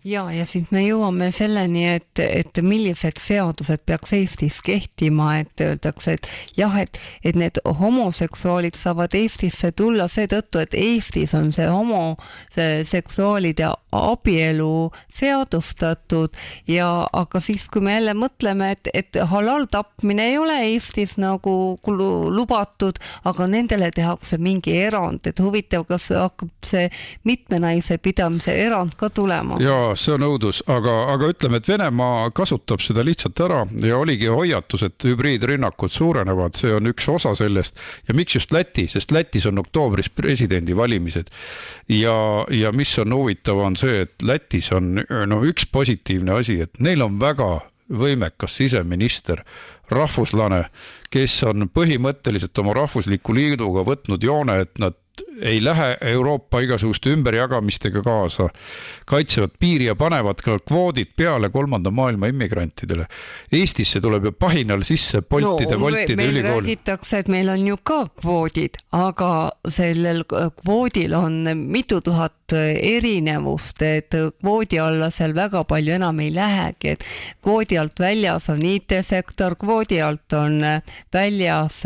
Ja siis me jõuame selleni, et millised seadused peaks Eestis kehtima, et öeldakse, et jah, et need homoseksuaalid saavad Eestisse tulla seetõttu, et Eestis on see homoseksuaalide abielu seadustatud aga siis, kui me jälle mõtleme, et halal tapmine ei ole Eestis nagu lubatud, aga nendele tehakse mingi erand, et huvitav, kas hakkab see mitme naise pidamise erand ka tulema? Ja see on õudus, aga ütleme, et Venemaa kasutab seda lihtsalt ära ja oligi hoiatus, et hübriidrünnakud suurenevad, see on üks osa sellest ja miks just Läti, sest Lätis on oktoobris presidendivalimised ja mis on huvitav on see, et Lätis on üks positiivne asi, et neil on väga võimekas siseminister, rahvuslane, kes on põhimõtteliselt oma rahvusliku liiduga võtnud joone, et nad ei lähe Euroopa igasuguste ümberjagamistega kaasa, kaitsevad piiri ja panevad ka kvoodid peale kolmanda maailma immigrantidele. Eestisse tuleb ju pahinal sisse Boltide, Woltide meil ülikooli. Räägitakse, et meil on ju ka kvoodid, aga sellel kvoodil on mitu tuhat erinevust, et kvoodi alla seal väga palju enam ei lähegi, et kvoodi alt väljas on IT-sektor, kvoodi alt on väljas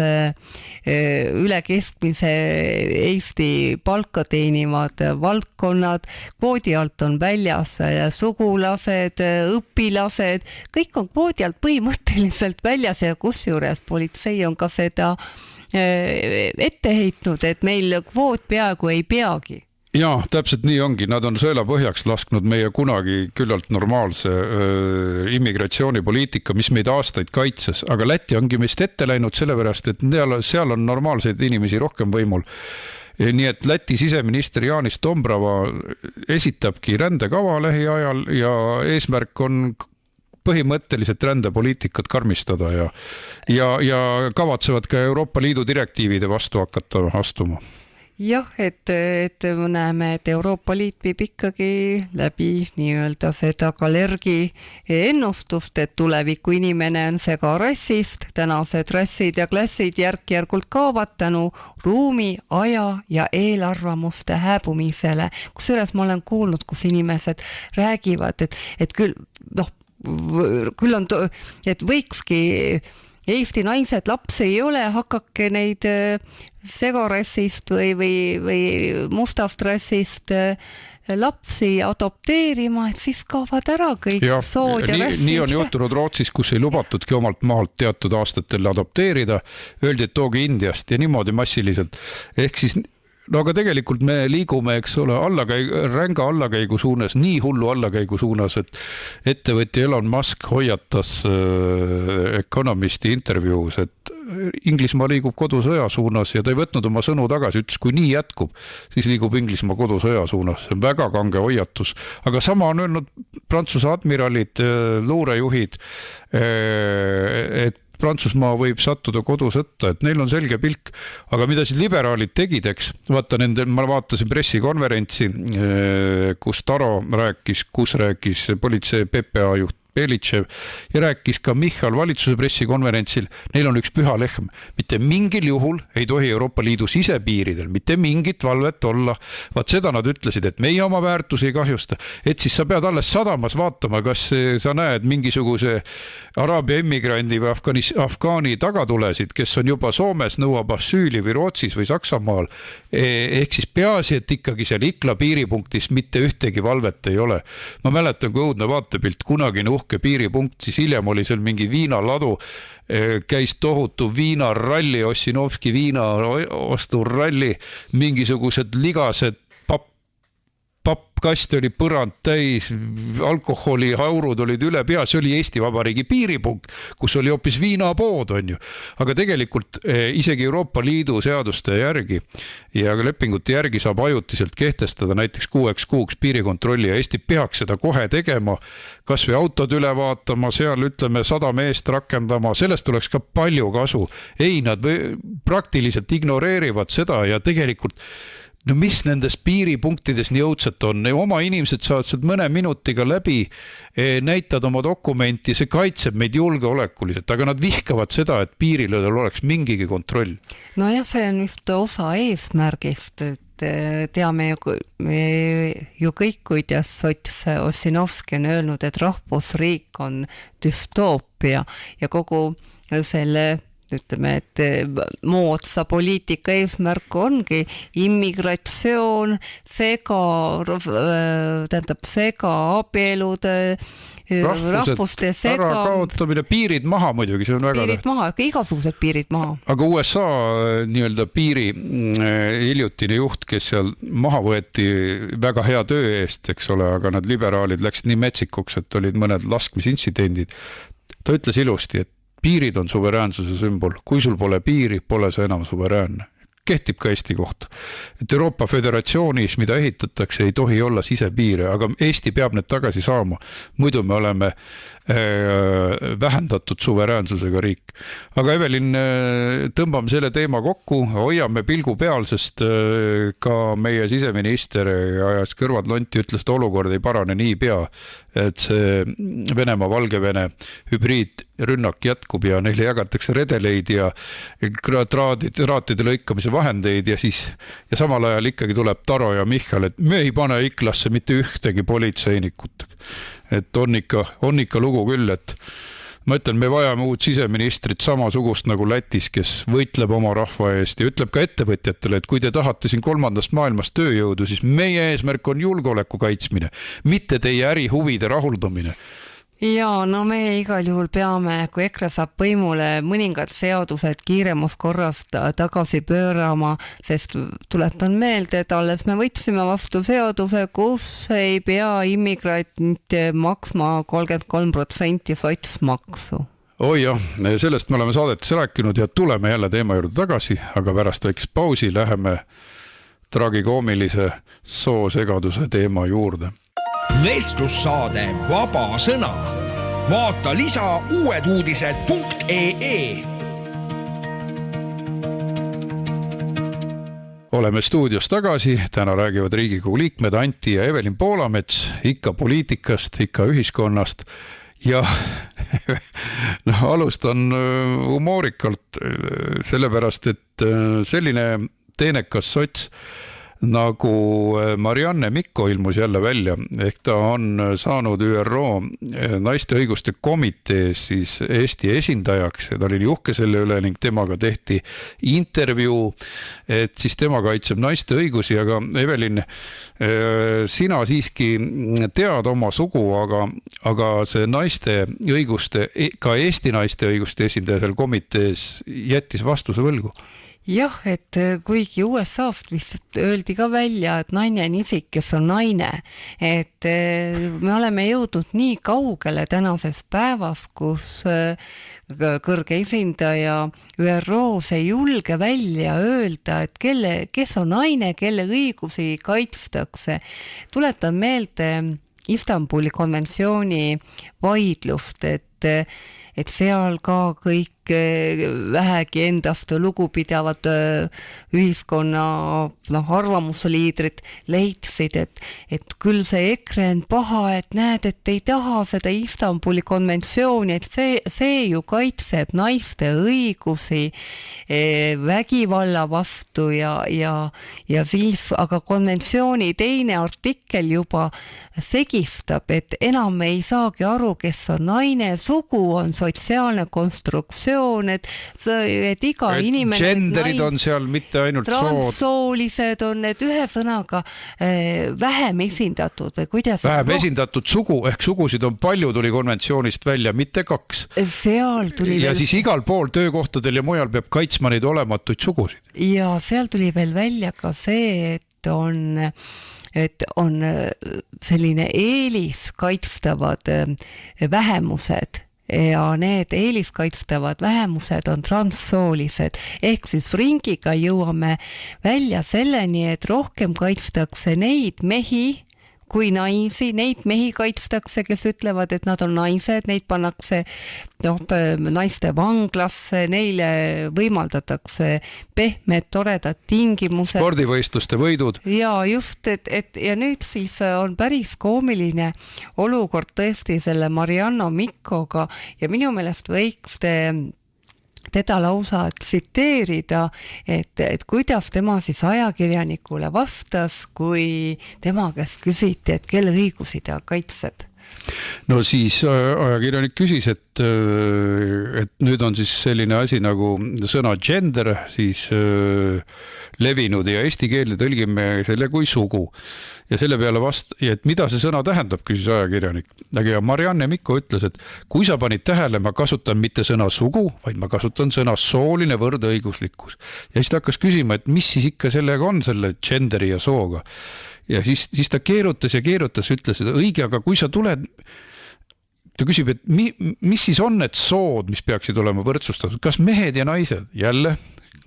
üle keskmise Eesti palka teenivad valdkonnad, kvoodi alt on väljas sugulased, õpilased, kõik on kvoodi alt põhimõtteliselt väljas ja kusjuures politsei on ka seda ette heitnud, et meil kvoot peaaegu ei peagi. Jaa, täpselt nii ongi, nad on sõela põhjaks lasknud meie kunagi küllalt normaalse immigratsioonipoliitika, mis meid aastaid kaitses, aga Läti ongi meist ette läinud sellepärast, et seal on normaalseid inimesi rohkem võimul. Nii et Läti siseminister Jaanis Dombrava esitabki rändekava lähiajal ja eesmärk on põhimõtteliselt rändepoliitikat karmistada ja kavatsevad ka Euroopa Liidu direktiivide vastu hakata astuma. Jah, et me näeme, et Euroopa Liit viib ikkagi läbi nii-öelda seda Kalergi ennustust, et tuleviku inimene on segarassist, tänased rassid ja klassid järk-järgult kaovad tänu ruumi, aja ja eelarvamuste hääbumisele. Kusjuures ma olen kuulnud, kus inimesed räägivad, et küll on, et võikski Eesti naised lapsi ei ole, hakake neid segarassist või mustast rassist lapsi adopteerima, et siis kaovad ära kõik sood ja rassid. Nii on juhtunud Rootsis, kus ei lubatudki omalt maalt teatud aastatel adopteerida, öeldi, et tooge Indiast ja niimoodi massiliselt. Ehk siis no aga tegelikult me liigume, eks ole, ränga allakäigu suunas, nii hullu allakäigu suunas, et ettevõtja Elon Musk hoiatas Economisti intervjuus, et Inglismaa liigub kodusõja suunas ja ta ei võtnud oma sõnu tagasi, ütles, kui nii jätkub, siis liigub Inglismaa kodusõja suunas. See on väga kange hoiatus. Aga sama on öelnud Prantsuse admiralid, luurejuhid, et Prantsusmaa võib sattuda kodusõtta, et neil on selge pilk, aga mida siis liberaalid tegid, eks? Ma vaatasin pressikonverentsi, kus Taro rääkis, kus rääkis politsei PPA juht Belitšev ja rääkis ka Michal valitsuse pressikonverentsil, neil on üks püha lehm. Mitte mingil juhul ei tohi Euroopa Liidu sisepiiridel mitte mingit valvet olla. Vaat seda nad ütlesid, et meie oma väärtusi ei kahjusta. Et siis sa pead alles sadamas vaatama, kas sa näed mingisuguse Araabia immigrandi või afgaani tagatulesid, kes on juba Soomes, nõuab asüüli või Rootsis või Saksamaal. Ehk siis peaasi, et ikkagi seal Ikla piiripunktis mitte ühtegi valvet ei ole. Ma mäletan, kui õudne vaatepilt kunagine uhke piiripunkt, siis hiljem oli seal mingi viinaladu, käis tohutu viinaralli, Ossinovski viina osturalli, mingisugused ligased pappkast oli põrand täis, alkoholihaurud olid üle pea, see oli Eesti Vabariigi piiripunkt, kus oli hoopis viinapood, on ju. Aga tegelikult isegi Euroopa Liidu seaduste järgi ja lepingute järgi saab ajutiselt kehtestada näiteks 6 kuuks piirikontrolli ja Eesti peaks seda kohe tegema, kas või autod üle vaatama, seal ütleme 100 meest rakendama, sellest oleks ka palju kasu. Ei, nad praktiliselt ignoreerivad seda ja tegelikult no mis nendes piiripunktides nii õudset on? Oma inimesed saavad sealt mõne minutiga läbi, näitad oma dokumenti, see kaitseb meid julgeolekuliselt, aga nad vihkavad seda, et piirilõdel oleks mingigi kontroll. No jah, see on just osa eesmärgist, et teame ju kõik, kuidas Ossinovski on öelnud, et rahvusriik on düstoopia ja kogu selle ütleme, et moodsa poliitika eesmärk ongi immigratsioon, sega abielude, rahvuste sega. Ära kaotamine, piirid maha muidugi, see on väga. Piirid maha, igasugused piirid maha. Aga USA nii-öelda piiri hiljutine juht, kes seal maha võeti väga hea töö eest, eks ole, aga nad liberaalid läksid nii metsikuks, et olid mõned laskmisintsidendid. Ta ütles ilusti, et piirid on suveräänsuse sümbol. Kui sul pole piiri, pole see enam suveräänne. Kehtib ka Eesti kohta. Et Euroopa Föderatsioonis, mida ehitatakse, ei tohi olla sisepiire, aga Eesti peab need tagasi saama. Muidu me oleme vähendatud suveräänsusega riik. Aga Evelin, tõmbame selle teema kokku, hoiame pilgu peal, sest ka meie siseminister ajas kõrvad lonti, ütles, et olukord ei parane nii pea, et see Venemaa-Valgevene hübriidrünnak jätkub ja neile jagatakse redeleid ja traatide lõikamise vahendeid ja samal ajal ikkagi tuleb Taro ja Michal, et me ei pane Iklasse mitte ühtegi politseinikut. Et on ikka lugu küll, et ma ütlen, me vajame uut siseministrit samasugust nagu Lätis, kes võitleb oma rahva eest ja ütleb ka ettevõtjatele, et kui te tahate siin 3. maailmast tööjõudu, siis meie eesmärk on julgeoleku kaitsmine, mitte teie ärihuvide rahuldamine. Ja no me igal juhul peame, kui EKRE saab võimule, mõningad seadused kiiremas korras tagasi pöörama, sest tuletan meelde, et alles me võtsime vastu seaduse, kus ei pea immigrant maksma 33% sotsmaksu. Oi jah, sellest me oleme saadetes rääkinud ja tuleme jälle teema juurde tagasi, aga pärast väikest pausi läheme tragikoomilise soosegaduse teema juurde. Vestlussaade Vaba Sõna. Vaata lisa uueduudised.ee. Oleme stuudios tagasi, täna räägivad Riigikogu liikmed Anti ja Evelin Poolamets, ikka poliitikast, ikka ühiskonnast ja alustan humoorikalt, sellepärast, et selline teenekas sots nagu Marianne Mikko ilmus jälle välja, ehk ta on saanud ÜRO naiste õiguste komitees siis Eesti esindajaks ja ta oli uhke selle üle ning temaga tehti intervjuu, et siis tema kaitseb naiste õigusi, aga Evelin, sina siiski tead oma sugu, aga see naiste õiguste, ka Eesti naiste õiguste esindaja seal komitees jättis vastuse võlgu. Jah, et kuigi USA-st vist öeldi ka välja, et naine on isik, kes on naine, et me oleme jõudnud nii kaugele tänases päevas, kus kõrge esindaja ÜRO-s ei julge välja öelda, et kes on naine, kelle õigusi kaitstakse. Tuletan meelde Istanbuli konventsiooni vaidlust, et seal ka kõik vähegi endast lugupidavad ühiskonna arvamusliidrid leidsid, et küll see EKRE on paha, et näed, et ei taha seda Istanbuli konventsiooni, et see ju kaitseb naiste õigusi vägivalla vastu ja siis aga konventsiooni teine artikkel juba segistab, et enam ei saagi aru, kes on naine, sugu on sotsiaalne konstruktsioon, et iga inimene genderid on seal mitte ainult transsoolised on need ühesõnaga vähem esindatud või kuidas vähem esindatud sugu ehk sugusid on palju, tuli konventsioonist välja, mitte 2. Seal tuli ja siis igal pool töökohtadel ja mujal peab kaitsma neid olematuid sugusid. Ja seal tuli veel välja ka see, et on selline eeliskaitstavad vähemused ja need eeliskaitstavad vähemused on transsoolised, ehk siis ringiga jõuame välja selleni, et rohkem kaitstakse neid mehi kui naisi, neid mehi kaitstakse, kes ütlevad, et nad on naised, neid pannakse naiste vanglasse, neile võimaldatakse pehmed, toredad tingimused. Spordivõistluste võidud. Ja just, et ja nüüd siis on päris koomiline olukord tõesti selle Marianne Mikkoga ja minu meelest võiks teda lausa tsiteerida, et kuidas tema siis ajakirjanikule vastas, kui tema käest küsiti, et kelle õigusi ta kaitseb. No siis ajakirjanik küsis, et nüüd on siis selline asi nagu sõna gender siis levinud ja eesti keelde tõlgime selle kui sugu. Ja selle peale et mida see sõna tähendab, küsis ajakirjanik. Ja Marianne Mikko ütles, et kui sa panid tähele, ma kasutan mitte sõna sugu, vaid ma kasutan sõna sooline võrdõiguslikkus. Ja siis ta hakkas küsima, et mis siis ikka sellega on, selle genderi ja sooga. Ja siis ta keerutas, ütles, et õige, aga kui sa tuled, ta küsib, et mis siis on need sood, mis peaksid olema võrdsustatud, kas mehed ja naised? Jälle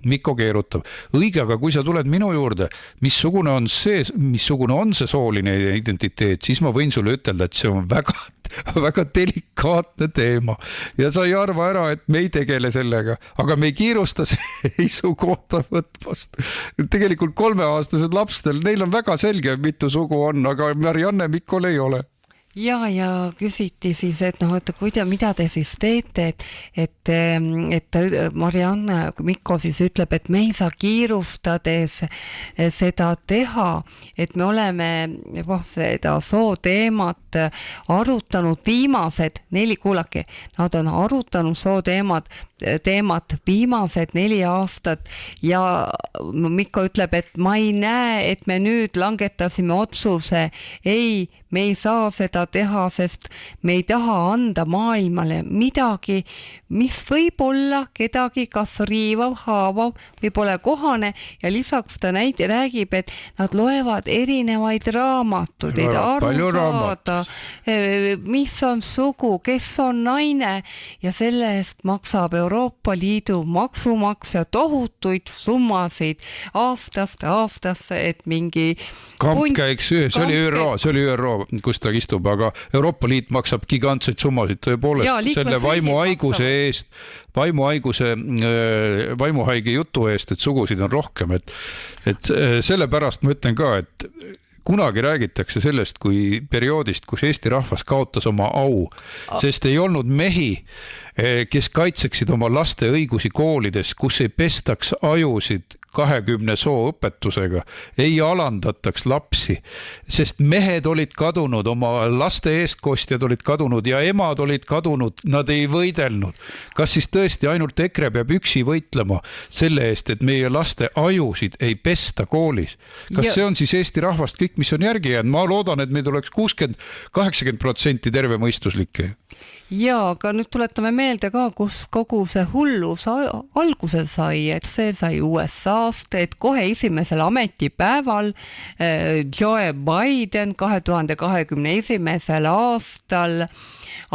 Mikko keerutab. Õige, aga kui sa tuled minu juurde, missugune on see sooline identiteet, siis ma võin sulle ütelda, et see on väga väga delikaatne teema ja sa ei arva ära, et me ei tegele sellega, aga me ei kiirusta seisukohta võtmast. Tegelikult 3-aastased lapstel, neil on väga selge, mitu sugu on, aga Marianne Mikkol ei ole. ja küsiti siis, et noh, et mida te siis teete, et Marianne Mikko siis ütleb, et me ei saa kiirustades seda teha, et me oleme seda sooteemat arutanud viimased 4, kuulake, nad on arutanud sooteemat viimased 4 aastat ja Mikko ütleb, et ma ei näe, et me nüüd langetasime otsuse, ei, me ei saa seda teha, sest me ei taha anda maailmale midagi, mis võib olla kedagi kas riivav, haavav või pole kohane ja lisaks ta räägib, et nad loevad erinevaid raamatuid, et aru saada, mis on sugu, kes on naine ja selle eest maksab Euroopa Liidu maksumaksja tohutuid summasid aastast aastasse, et mingi kamp käiks, see oli ÜRO, kus ta istub, aga Euroopa Liit maksab gigantseid summasid tõepoolest selle vaimuhaiguse eest, vaimuhaige jutu eest, et sugusid on rohkem, et sellepärast ma ütlen ka, et kunagi räägitakse sellest kui perioodist, kus Eesti rahvas kaotas oma au, sest ei olnud mehi, kes kaitseksid oma laste õigusi koolides, kus ei pestaks ajusid 20 soo õpetusega, ei alandataks lapsi, sest mehed olid kadunud, oma laste eestkostjad olid kadunud ja emad olid kadunud, nad ei võidelnud. Kas siis tõesti ainult EKRE peab üksi võitlema selle eest, et meie laste ajusid ei pesta koolis? Kas see on siis Eesti rahvast kõik, mis on järgi jäänud? Ma loodan, et meid oleks 60-80% tervemõistuslikke. Ja, aga nüüd tuletame meelde ka, kus kogu see hullus alguse sai, et see sai USA-st, et kohe esimesel ametipäeval Joe Biden 2021. aastal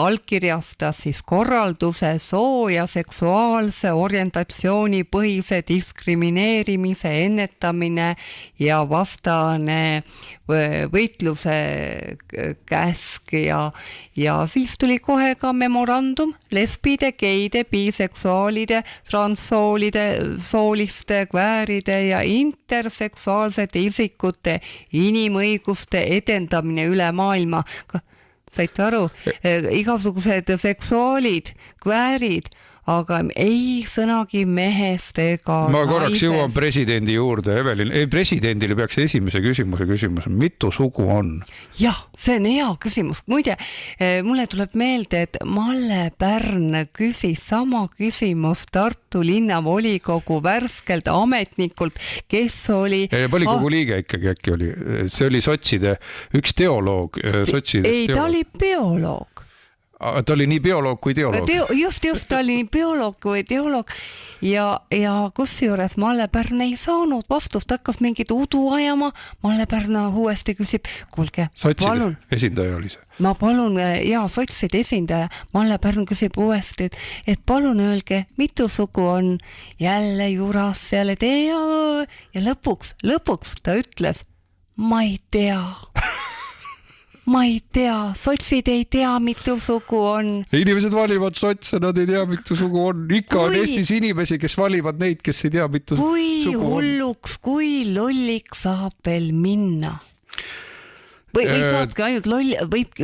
allkirjastas siis korralduse soo ja seksuaalse orientatsiooni põhise diskrimineerimise ennetamine ja vastane võitluse käsk ja siis tuli kohe ka memorandum lesbide, geide, biseksuaalide, transsoolide, sooliste, kvääride ja interseksuaalsete isikute inimõiguste edendamine üle maailma. Saite aru, igasugused seksuaalid, kväärid, aga ei sõnagi mehest ega ma korraks jõuan presidendi juurde, Evelin. Presidendile peaks esimese küsimuse küsimus, mitu sugu on? Jah, see on hea küsimus. Muide, mulle tuleb meelde, et Malle Pärn küsis sama küsimus Tartu linnavolikogu värskelt ametnikult, kes oli... Volikogu liige ikkagi äkki oli. See oli sotside üks teoloog. Ei, ta oli bioloog. Ta oli nii bioloog kui teoloog. Just, ta oli nii bioloog kui teoloog ja kusjuures Malle Pärn ei saanud vastust, hakkas mingit udu ajama. Malle Pärn uuesti küsib, kuulge, palun. Sotside esindaja oli see. Ma palun, sotside esindaja. Malle Pärn küsib uuesti, et palun öelge, mitu sugu on jälle juras seal ja lõpuks ta ütles, ma ei tea. Ma ei tea, sotsid ei tea, mitu sugu on. Inimesed valivad sotse, nad ei tea, mitu sugu on. Ikka on Eestis inimesi, kes valivad neid, kes ei tea, mitu sugu on. Kui hulluks, kui lolliks saab veel minna. Või saabki ainult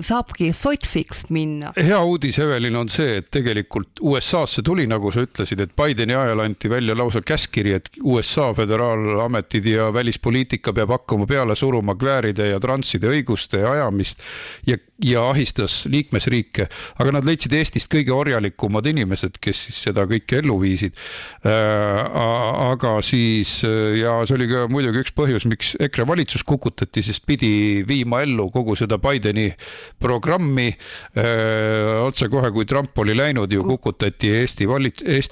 saabki sotsiks minna. Hea uudis, Evelin, on see, et tegelikult USA-sse tuli, nagu sa ütlesid, et Bideni ajal anti välja lausa käskiri, et USA föderaalametid ja välispoliitika peab hakkama peale suruma kvääride ja transide õiguste ajamist ja ahistas liikmesriike, aga nad leidsid Eestist kõige orjalikumad inimesed, kes siis seda kõike ellu viisid. Aga siis, ja see oli ka muidugi üks põhjus, miks EKRE valitsus kukutati, sest pidi viima ellu kogu seda Bideni programmi. Otse kohe, kui Trump oli läinud, ju kukutati Eesti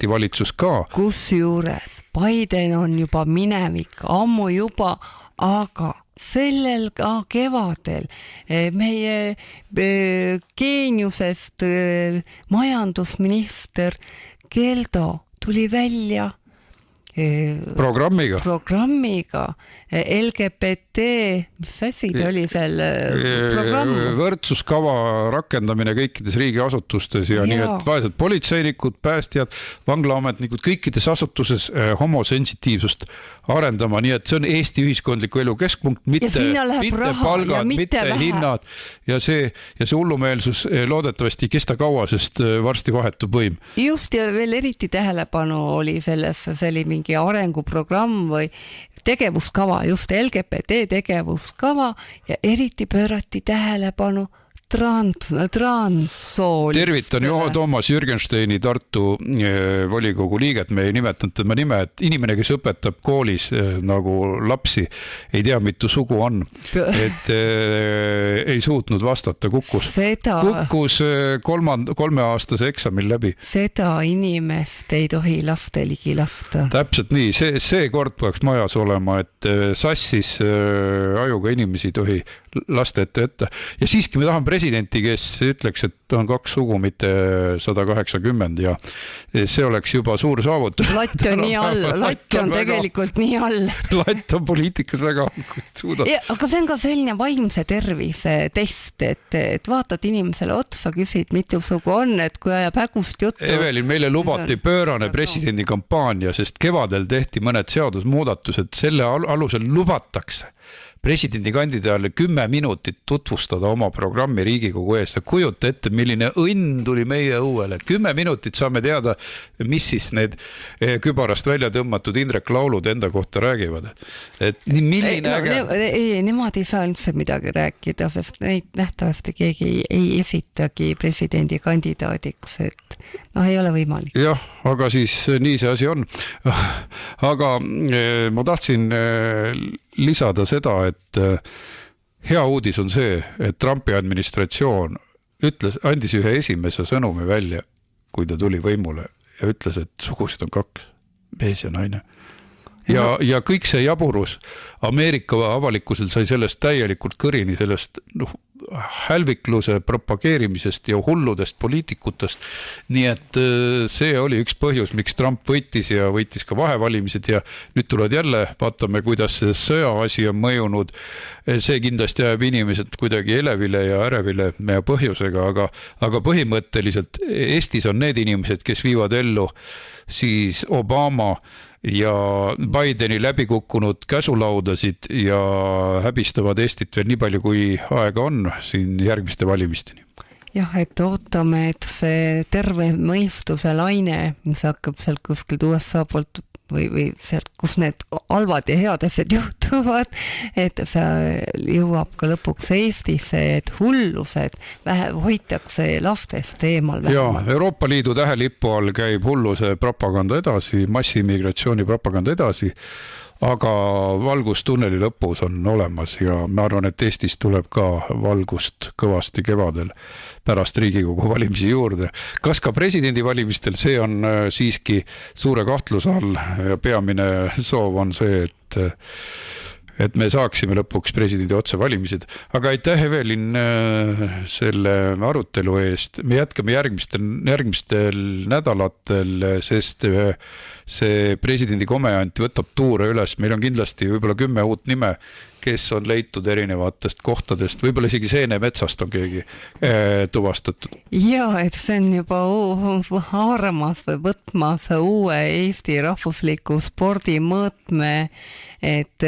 valitsus ka. Kusjuures Biden on juba minevik, ammu juba, aga sellel kevadel meie geeniusest majandusminister Keldo tuli välja programmiga, LGBT, mis asi ta oli seal programm? Võrdsuskava rakendamine kõikides riigiasutustes ja nii, et vaesed politseinikud, päästjad, vanglaametnikud, kõikides asutuses homosensitiivsust arendama, nii et see on Eesti ühiskondliku elu keskpunkt, mitte palgad, mitte hinnad ja see hullumeelsus loodetavasti ei kesta kaua, sest varsti vahetub võim. Just, ja veel eriti tähelepanu oli sellesse, see oli mingi arenguprogramm või tegevuskava, just LGBT tegevuskava ja eriti pöörati tähelepanu transsoolistele. Tervitan Toomas Jürgensteini Tartu volikogu liiget, me ei nimetanud tema nime, et inimene, kes õpetab koolis nagu lapsi, ei tea, mitu sugu on, et ei suutnud vastata, kukkus 3-aastase eksamil läbi. Seda inimest ei tohi laste ligi lasta. Täpselt nii, see kord peaks majas olema, et sassis ajuga inimesi ei tohi laste ette. Ja siiski me tahame presidenti, kes ütleks, et on 2 sugu, mitte 180 ja see oleks juba suur saavutus. Latt on nii all, latt on tegelikult nii all. Latt on poliitikas väga suudab. Aga see on ka selline vaimse tervise test, et vaatad inimesele otsa, küsid, mitu sugu on, et kui ajab hägust juttu. Evelin, meile lubati pöörane presidendi kampaania, sest kevadel tehti mõned seadusmuudatused, selle alusel lubatakse presidendikandidaadile 10 minutit tutvustada oma programmi Riigikogu ees. Kujuta ette, milline õnn tuli meie õuele. 10 minutit saame teada, mis siis need kübarast välja tõmmatud Indrek laulud enda kohta räägivad. Et milline äge... Nemad ei saa üldse midagi rääkida, sest neid nähtavasti keegi ei esitagi presidendikandidaadiks, et ei ole võimalik. Jah, aga siis nii see asi on. Aga ma tahtsin lisada seda, et hea uudis on see, et Trumpi administratsioon andis ühe esimese sõnumi välja, kui ta tuli võimule ja ütles, et sugusid on 2, mees ja naine. Ja kõik see jaburus Ameerika avalikkusel sai sellest täielikult kõrini, sellest hälvikluse propageerimisest ja hulludest poliitikutest. Nii et see oli üks põhjus, miks Trump võitis ja võitis ka vahevalimised ja nüüd tulevad jälle, vaatame, kuidas see sõja asi on mõjunud. See kindlasti jääb inimesed kuidagi elevile ja ärevile meie põhjusega, aga põhimõtteliselt Eestis on need inimesed, kes viivad ellu siis Obama ja Bideni läbikukkunud käsulaudasid ja häbistavad Eestit veel nii palju, kui aega on siin järgmiste valimisteni. Jah, et ootame, et see terve mõistuse laine, mis hakkab sealt kuskilt USA poolt või sealt, kus need halvad ja head asjad juhtuvad, et see jõuab ka lõpuks Eestisse, et hullused hoitakse lastest eemal. Ja, Euroopa Liidu tähelippu all käib hulluse propaganda edasi, massiimmigratsiooni propaganda edasi, aga valgus tunneli lõpus on olemas ja ma arvan, et Eestis tuleb ka valgust kõvasti kevadel pärast Riigikogu valimisi juurde. Kas ka presidendivalimistel, see on siiski suure kahtluse all ja peamine soov on see, et me saaksime lõpuks presidendi otsevalimised. Aga aitäh, Evelin, selle arutelu eest. Me jätkame järgmistel nädalatel, sest see presidendi komejant võtab tuure üles. Meil on kindlasti võib-olla 10 uut nime, kes on leitud erinevatest kohtadest. Võib-olla isegi Seenemetsast on keegi tuvastatud. Ja, et see on juba haaramas või võtmas uue Eesti rahvusliku spordi mõõtme, et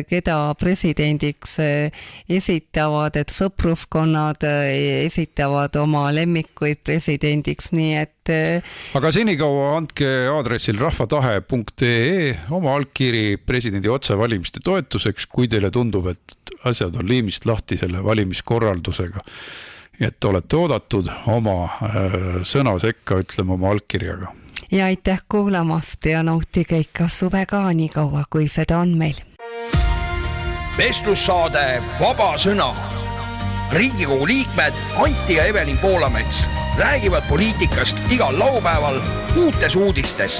keda presidendiks esitavad, et sõpruskonnad esitavad oma lemmikuid presidendiks, nii et aga senikaua andke aadressil rahvatahe.ee oma allkiri presidendi otsevalimiste toetuseks, kui teile tundub, et asjad on liimist lahti selle valimiskorraldusega. Et olete oodatud oma sõna sekka, ütleme oma allkirjaga. Ja aitäh kuulamast ja nautige ikka suve ka nii kaua, kui seda on meil. Vestlussaade Vaba sõna. Riigikogu liikmed Antti ja Evelin Poolamets räägivad poliitikast igal laupäeval uutes uudistes.